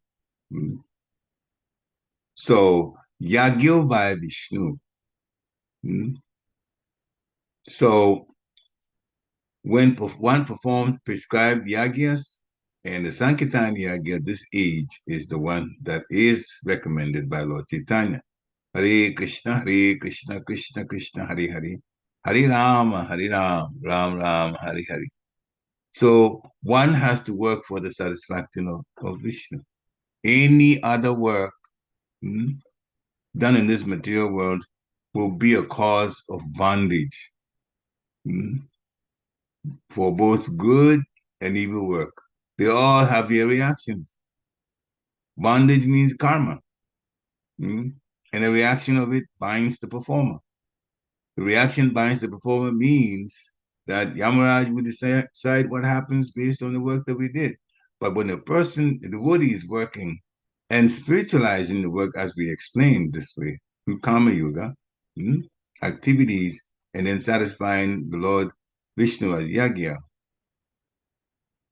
So, Yagyo by Vishnu. So, when one performs prescribed yagyas, and the Sankirtan yagya, this age is the one that is recommended by Lord Chaitanya. Hare Krishna, Krishna Krishna, Hare Hare, Hare Rama, Ram Ram, Hare Hare. So one has to work for the satisfaction of Vishnu. Any other work done in this material world will be a cause of bondage for both good and evil work. They all have their reactions. Bondage means karma. And the reaction of it binds the performer. The reaction binds the performer means that Yamaraj will decide what happens based on the work that we did. But when a person, the devotee, is working and spiritualizing the work as we explained this way, through karma yoga, activities, and then satisfying the Lord Vishnu as Yagya,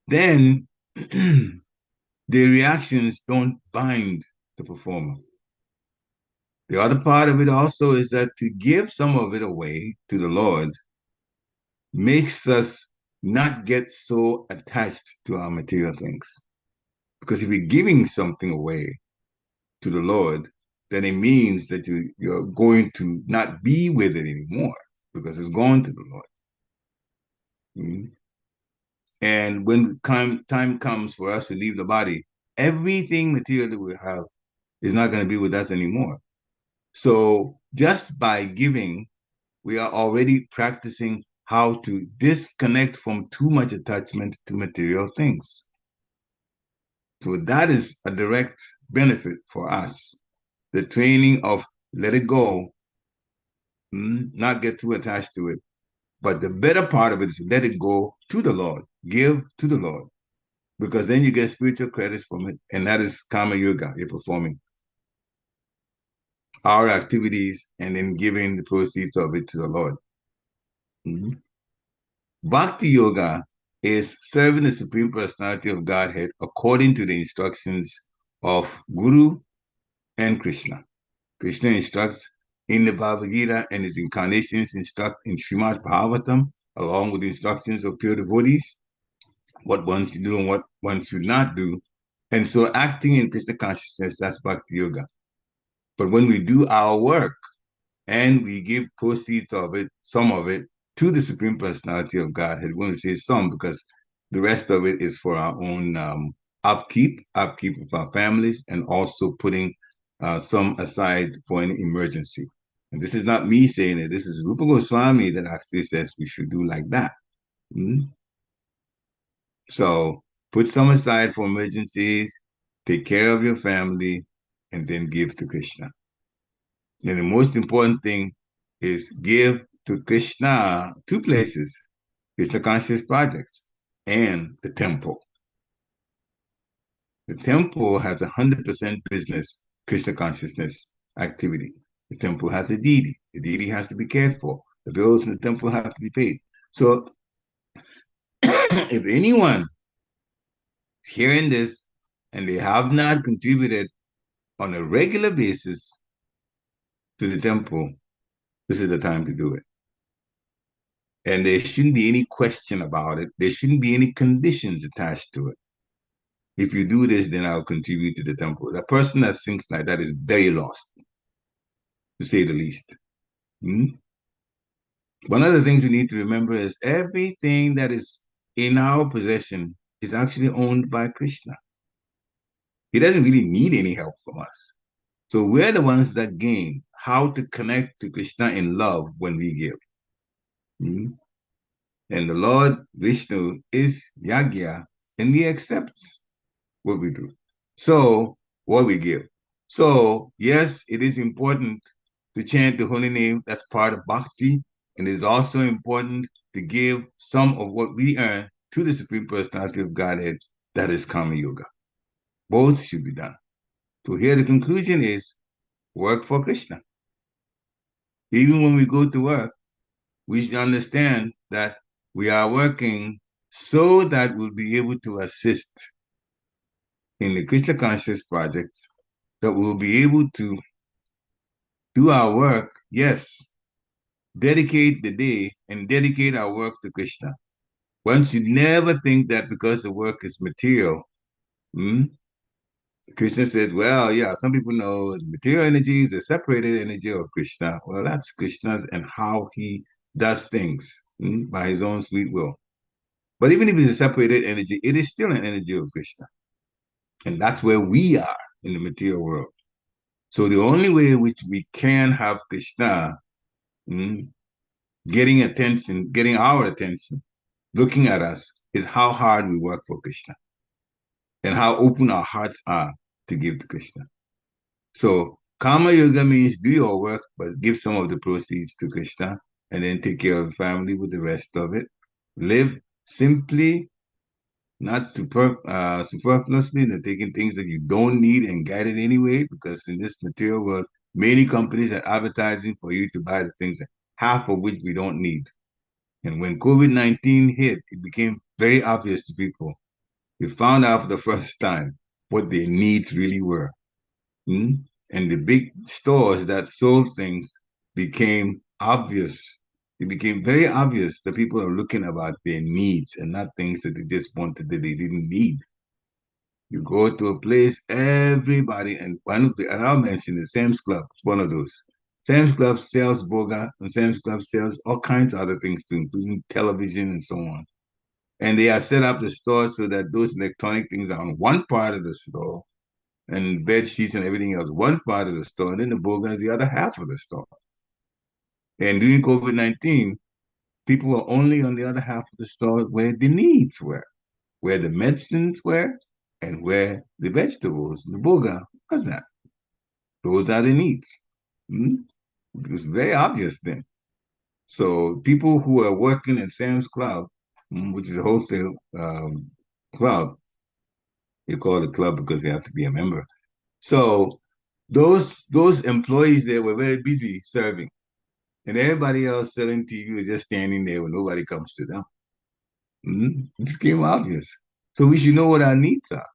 then the reactions don't bind the performer. The other part of it also is that to give some of it away to the Lord makes us not get so attached to our material things. Because if you're giving something away to the Lord, then it means that you're going to not be with it anymore because it's gone to the Lord. And when time comes for us to leave the body, everything material that we have is not going to be with us anymore. So just by giving, we are already practicing how to disconnect from too much attachment to material things. So that is a direct benefit for us. The training of let it go, not get too attached to it. But the better part of it is let it go to the Lord, give to the Lord, because then you get spiritual credits from it. And that is karma yoga. You're performing our activities and then giving the proceeds of it to the Lord. Bhakti yoga is serving the Supreme Personality of Godhead according to the instructions of Guru and Krishna. Krishna instructs in the Bhagavad Gita, and his incarnations instruct in Srimad Bhagavatam, along with the instructions of pure devotees, what one should do and what one should not do. And so acting in Krishna consciousness, that's Bhakti yoga. But when we do our work and we give proceeds of it, some of it, to the Supreme Personality of Godhead, when we say some, because the rest of it is for our own upkeep of our families, and also putting some aside for an emergency. And this is not me saying it. This is Rupa Goswami that actually says we should do like that. So put some aside for emergencies, take care of your family, and then give to Krishna. And the most important thing is give to Krishna two places, Krishna Conscious Projects and the temple. The temple has 100% business Krishna consciousness activity. The temple has a deity. The deity has to be cared for. The bills in the temple have to be paid. So if anyone is hearing this and they have not contributed on a regular basis to the temple, this is the time to do it. And there shouldn't be any question about it. There shouldn't be any conditions attached to it. If you do this, then I'll contribute to the temple. The person that thinks like that is very lost, to say the least. One of the things we need to remember is everything that is in our possession is actually owned by Krishna. He doesn't really need any help from us. So we're the ones that gain how to connect to Krishna in love when we give. And the Lord Vishnu is Yajna, and he accepts what we do. So, what we give. So, yes, it is important to chant the holy name. That's part of bhakti. And it is also important to give some of what we earn to the Supreme Personality of Godhead, that is Karma Yoga. Both should be done. So here the conclusion is, work for Krishna. Even when we go to work, we should understand that we are working so that we'll be able to assist in the Krishna Conscious Project, that we'll be able to do our work, yes, dedicate the day and dedicate our work to Krishna. One should never think that because the work is material, Krishna says, well, yeah, some people know material energy is a separated energy of Krishna. Well, that's Krishna's and how he does things by his own sweet will. But even if it's a separated energy, it is still an energy of Krishna. And that's where we are in the material world. So the only way in which we can have Krishna getting attention, getting our attention, looking at us, is how hard we work for Krishna and how open our hearts are to give to Krishna. So Karma Yoga means do your work, but give some of the proceeds to Krishna and then take care of the family with the rest of it. Live simply, not superfluously, and taking things that you don't need and get it anyway, because in this material world, many companies are advertising for you to buy the things, half of which we don't need. And when COVID-19 hit, it became very obvious to people. We found out for the first time what their needs really were. And the big stores that sold things became obvious. It became very obvious that people are looking about their needs and not things that they just wanted that they didn't need. You go to a place, everybody, and I'll mention the Sam's Club, one of those. Sam's Club sells boga, and Sam's Club sells all kinds of other things too, including television and so on. And they are set up the store so that those electronic things are on one part of the store, and bed sheets and everything else, one part of the store, and then the boga is the other half of the store. And during COVID-19, people were only on the other half of the store where the needs were, where the medicines were, and where the vegetables, the boga, was at. Those are the needs. It was very obvious then. So people who are working at Sam's Club, which is a wholesale club, you call it a club because they have to be a member. So those employees there were very busy serving. And everybody else selling TV was just standing there when nobody comes to them. It became obvious. So we should know what our needs are.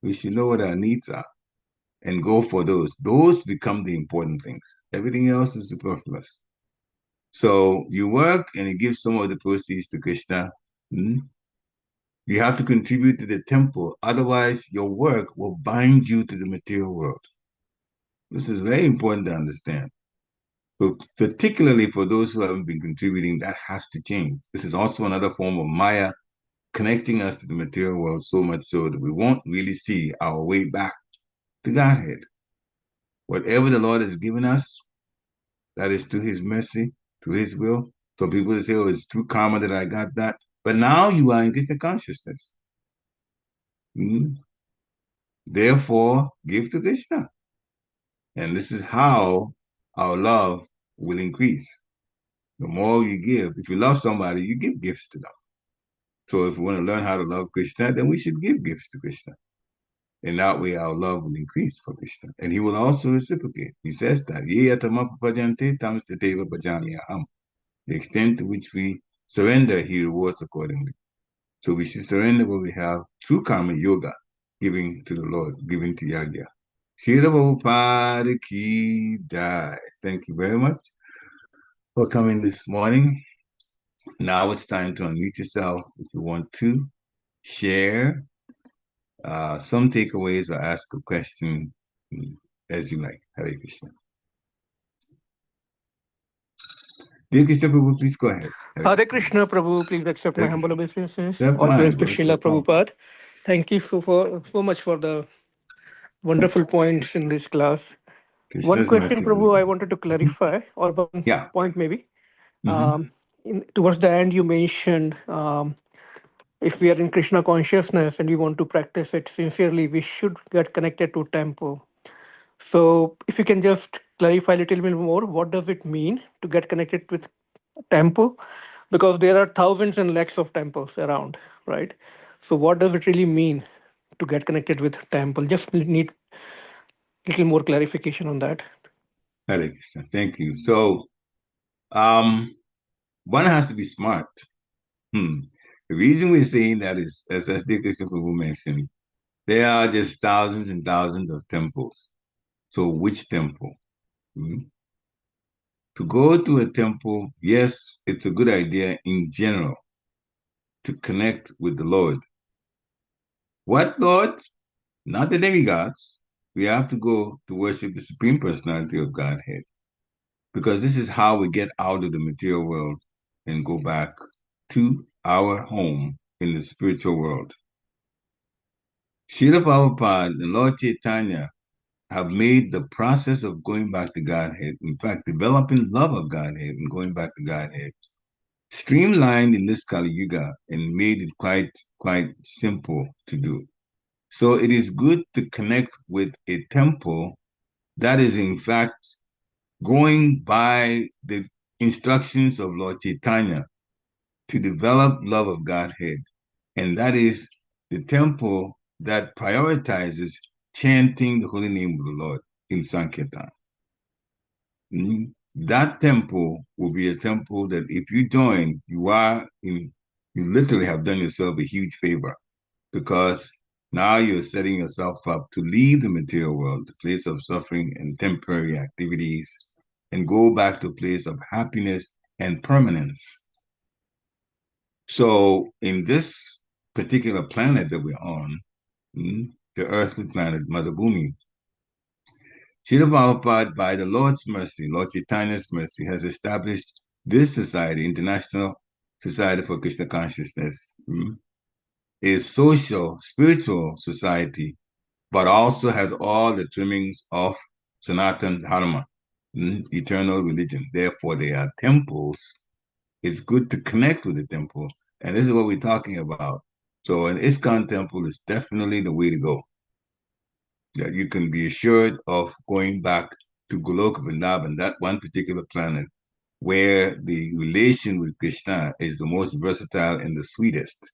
We should know what our needs are and go for those. Those become the important things. Everything else is superfluous. So you work and you give some of the proceeds to Krishna. You have to contribute to the temple. Otherwise, your work will bind you to the material world. This is very important to understand. So particularly for those who haven't been contributing, that has to change. This is also another form of Maya connecting us to the material world so much so that we won't really see our way back to Godhead. Whatever the Lord has given us, that is to his mercy, to his will. So people say, oh, it's through karma that I got that. But now you are in Krishna consciousness. Therefore, give to Krishna. And this is how our love will increase. The more you give, if you love somebody, you give gifts to them. So if we want to learn how to love Krishna, then we should give gifts to Krishna. And that way our love will increase for Krishna. And he will also reciprocate. He says that. The extent to which we surrender, he rewards accordingly. So we should surrender what we have through karma yoga, giving to the Lord, giving to Yagya. Srila Prabhupada ki jai. Thank you very much for coming this morning. Now it's time to unmute yourself if you want to share some takeaways or ask a question as you like. Hare Krishna. Dear Krishna Prabhu, please go ahead. Hare Krishna, Prabhu, please accept my humble obeisances. Accept All mine, praise to brother. Srila Prabhupada. Thank you so much for the wonderful points in this class. One Krishna's question, mercy. Prabhu, I wanted to clarify, or one Yeah. point maybe. Towards the end, you mentioned if we are in Krishna consciousness and we want to practice it sincerely, we should get connected to temple. So if you can just clarify a little bit more, what does it mean to get connected with temple? Because there are thousands and lakhs of temples around, right? So what does it really mean to get connected with temple? Just need a little more clarification on that. Hare Krishna. Thank you. So one has to be smart. The reason we're saying that is, as Dear Krishna Prabhu mentioned, there are just thousands and thousands of temples. So which temple? To go to a temple, yes, it's a good idea in general to connect with the Lord. What Lord? Not the demigods. We have to go to worship the Supreme Personality of Godhead, because this is how we get out of the material world and go back to our home in the spiritual world. Srila Prabhupada and Lord Chaitanya have made the process of going back to Godhead, in fact, developing love of Godhead and going back to Godhead, streamlined in this Kali Yuga and made it quite simple to do. So it is good to connect with a temple that is in fact going by the instructions of Lord Chaitanya to develop love of Godhead. And that is the temple that prioritizes chanting the holy name of the Lord in Sankirtan. That temple will be a temple that if you join, you literally have done yourself a huge favor, because now you're setting yourself up to leave the material world, the place of suffering and temporary activities, and go back to a place of happiness and permanence. So in this particular planet that we're on, the earthly planet, Mother Bhumi, Srila Prabhupada, by the Lord's mercy, Lord Chaitanya's mercy, has established this society, International Society for Krishna Consciousness, a social, spiritual society, but also has all the trimmings of Sanatana Dharma, eternal religion. Therefore, they are temples. It's good to connect with the temple. And this is what we're talking about. So an ISKCON temple is definitely the way to go. That you can be assured of going back to Goloka Vrindavan, that one particular planet, where the relation with Krishna is the most versatile and the sweetest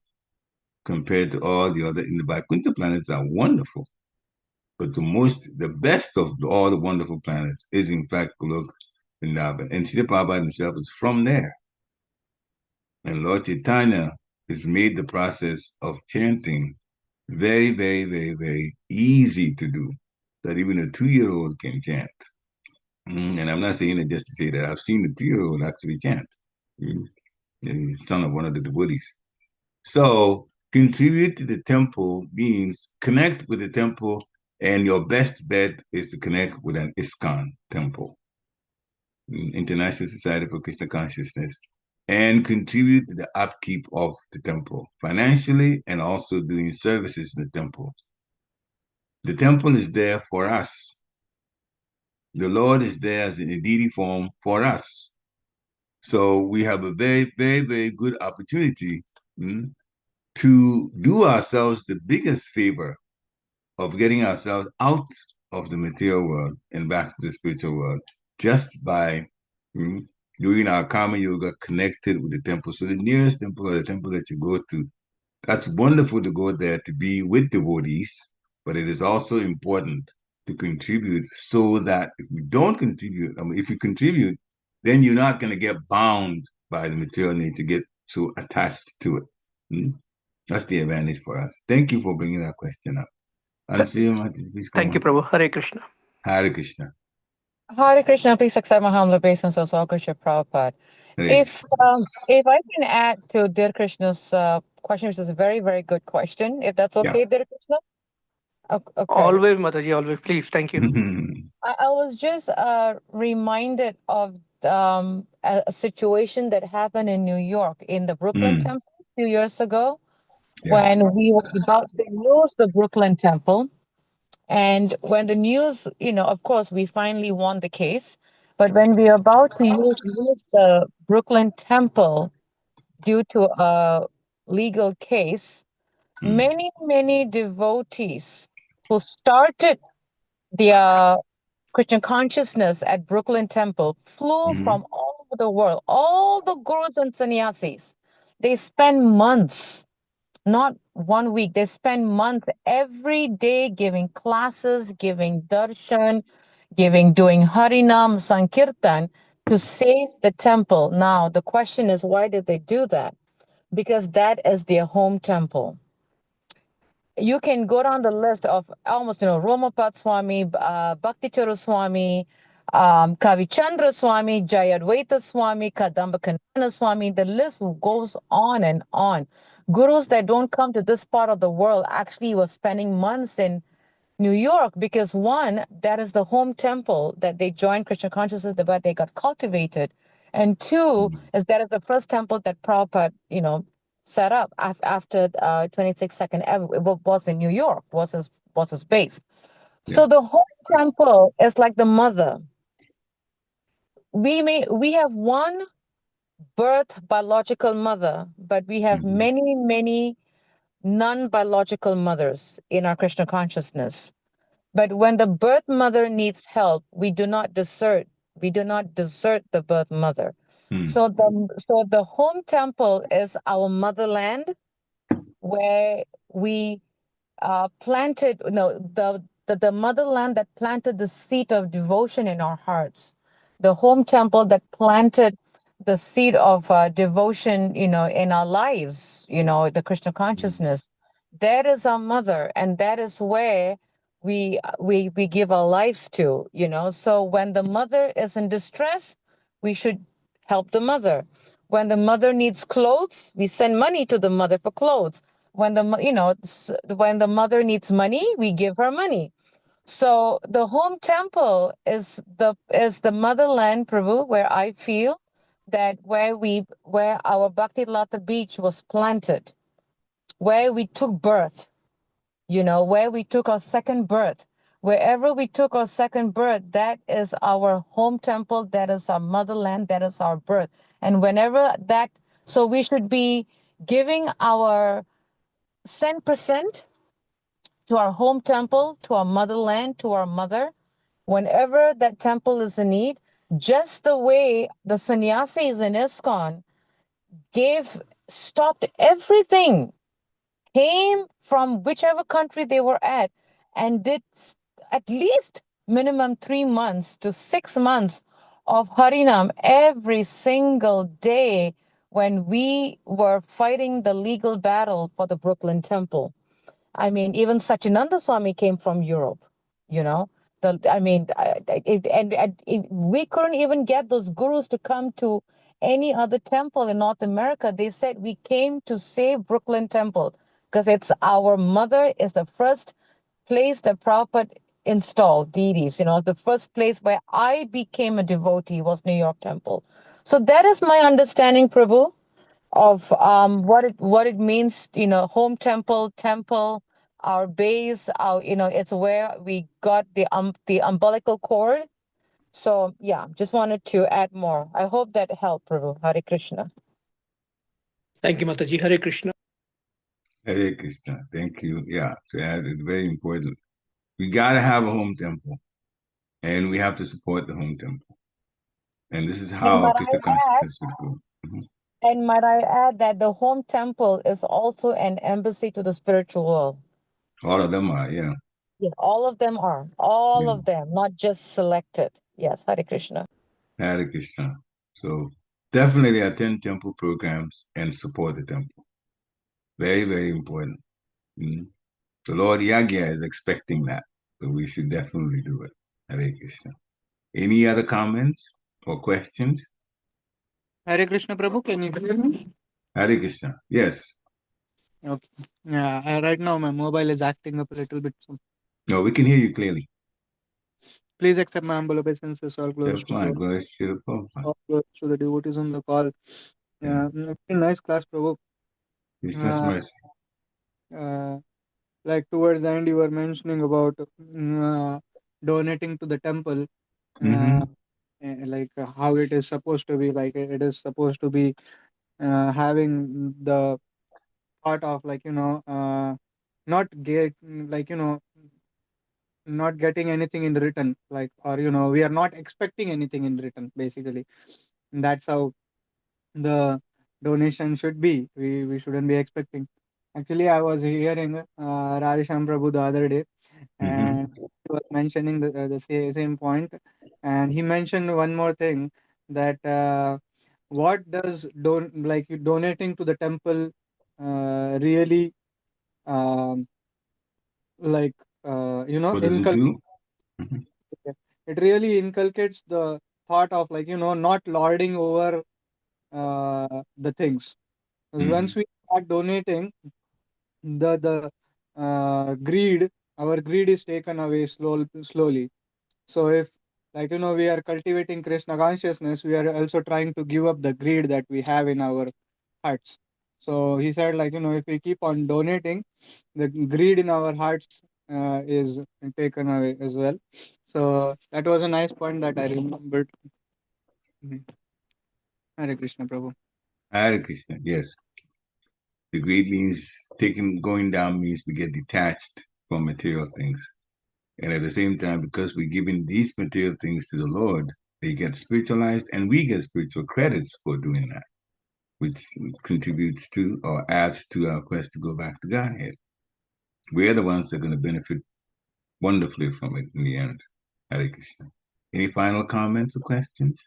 compared to all the other. In the Vaikuntha planets are wonderful, but the best of all the wonderful planets is in fact Goloka Vrindavan. And Srila Prabhupada himself is from there. And Lord Chaitanya has made the process of chanting very, very, very, very easy to do, that even a 2-year-old can chant. And I'm not saying it just to say that. I've seen a 2-year-old actually chant. The son of one of the devotees. So contribute to the temple means connect with the temple, and your best bet is to connect with an ISKCON temple, International Society for Krishna Consciousness. and contribute to the upkeep of the temple financially and also doing services in the temple. The temple is there for us. The Lord is there as in a deity form for us. So we have a very, very, very good opportunity to do ourselves the biggest favor of getting ourselves out of the material world and back to the spiritual world just by doing our karma yoga connected with the temple. So the nearest temple or the temple that you go to, that's wonderful to go there to be with devotees, but it is also important to contribute so that if we don't contribute, if you contribute, then you're not going to get bound by the material need to get so attached to it. That's the advantage for us. Thank you for bringing that question up. Thank you, Prabhu. Hare Krishna. Hare Krishna. Hare Krishna, please accept my humble obeisances, all Krishna Prabhupada. If I can add to Dear Krishna's question, which is a very, very good question, if that's okay, Dear Krishna? Okay. Always, Mataji, always. Please, thank you. I was just reminded of a situation that happened in New York, in the Brooklyn Temple a few years ago, when we were about to use the Brooklyn Temple. And when the news, of course, we finally won the case. But when we were about to use the Brooklyn Temple due to a legal case, many, many devotees who started their Christian consciousness at Brooklyn Temple flew from all over the world, all the gurus and sannyasis. They spend months, not 1 week, they spend months every day giving classes, giving darshan, doing harinam, sankirtan to save the temple. Now, the question is, why did they do that? Because that is their home temple. You can go down the list of almost, Romapat Swami, Bhakti Charu Swami, Kavichandra Swami, Jayadvaita Swami, Kadamba Kanana Swami. The list goes on and on. Gurus that don't come to this part of the world actually were spending months in New York because one, that is the home temple that they joined Krishna consciousness, but they got cultivated. And two, is that is the first temple that Prabhupada, set up after 26nd Avenue. It was in New York, was his base. So the whole temple is like the mother. We have one birth biological mother, but we have many, many non-biological mothers in our Krishna consciousness. But when the birth mother needs help, we do not desert. We do not desert the birth mother. So the home temple is our motherland, where we planted, the motherland that planted the seed of devotion in our hearts, the home temple that planted the seed of devotion, in our lives, the Krishna consciousness. That is our mother, and that is where we give our lives to, So when the mother is in distress, we should help the mother. When the mother needs clothes, we send money to the mother for clothes. When when the mother needs money, we give her money. So the home temple is the motherland, Prabhu, where I feel that where our Bhakti Lata beach was planted, where we took birth, where we took our second birth. Wherever we took our second birth, that is our home temple, that is our motherland, that is our birth. And so we should be giving our 10% to our home temple, to our motherland, to our mother, whenever that temple is in need, just the way the sannyasis in ISKCON stopped everything, came from whichever country they were at, and did at least minimum 3 months to 6 months of harinam every single day when we were fighting the legal battle for the Brooklyn Temple. I mean, even Satchidananda Swami came from Europe, we couldn't even get those gurus to come to any other temple in North America. They said we came to save Brooklyn Temple because it's our mother, is the first place that Prabhupada installed deities. The first place where I became a devotee was New York Temple. So that is my understanding, Prabhu, of what it means, home temple, our base, it's where we got the umbilical cord. So yeah, just wanted to add more. I hope that helped, Prabhu. Hare Krishna. Thank you, Mataji. Hare Krishna. Hare Krishna. Thank you. Yeah, so that is very important. We got to have a home temple, and we have to support the home temple. And this is how our Krishna consciousness would go. And might I add that the home temple is also an embassy to the spiritual world. All of them are, yeah. Yeah, all of them are. All of them, not just selected. Yes, Hare Krishna. Hare Krishna. So definitely attend temple programs and support the temple. Very, very important. The Lord Yagya is expecting that. So we should definitely do it. Hare Krishna. Any other comments or questions? Hare Krishna, Prabhu, can you hear me? Hare Krishna. Yes. Okay. Yeah, right now my mobile is acting up a little bit. So No, we can hear you clearly. please accept my humble obeisances. All glories That's fine. Go ahead, all glories to the devotees on the call. Yeah, very nice class, Prabhu. Krishna's mercy. Like towards the end, you were mentioning about donating to the temple. Like how it is supposed to be, like it is supposed to be having the thought of not get not getting anything in return, like, or we are not expecting anything in return, basically. And that's how the donation should be. We shouldn't be expecting. Actually, I was hearing Radhesham Prabhu the other day, and he was mentioning the same point, and he mentioned one more thing, that what does donating to the temple really like What does it do? It really inculcates the thought of not lording over the things. Because once we start donating, the greed, our greed is taken away slowly. So if we are cultivating Krishna consciousness, we are also trying to give up the greed that we have in our hearts. So he said, if we keep on donating, the greed in our hearts is taken away as well. So that was a nice point that I remembered. Hare Krishna, Prabhu. Hare Krishna, yes. The greed means going down means we get detached from material things. And at the same time, because we're giving these material things to the Lord, they get spiritualized and we get spiritual credits for doing that, which contributes to or adds to our quest to go back to Godhead. We're the ones that are going to benefit wonderfully from it in the end. Hare Krishna. Any final comments or questions?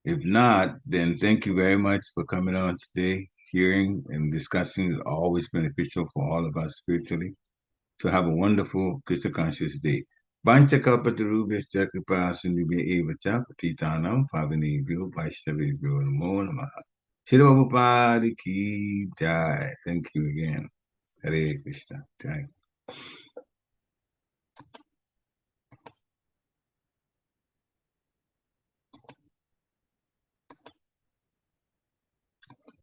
If not, then thank you very much for coming on today. Hearing and discussing is always beneficial for all of us spiritually. So have a wonderful Krishna conscious day. Vanchakalpatarubhyascha kripasindhubhya eva cha patitanam pavanebhyo vaishnavebhyo namo namaha. Śrīla Prabhupada ki jai. Thank you again. Hare Krishna. Jai.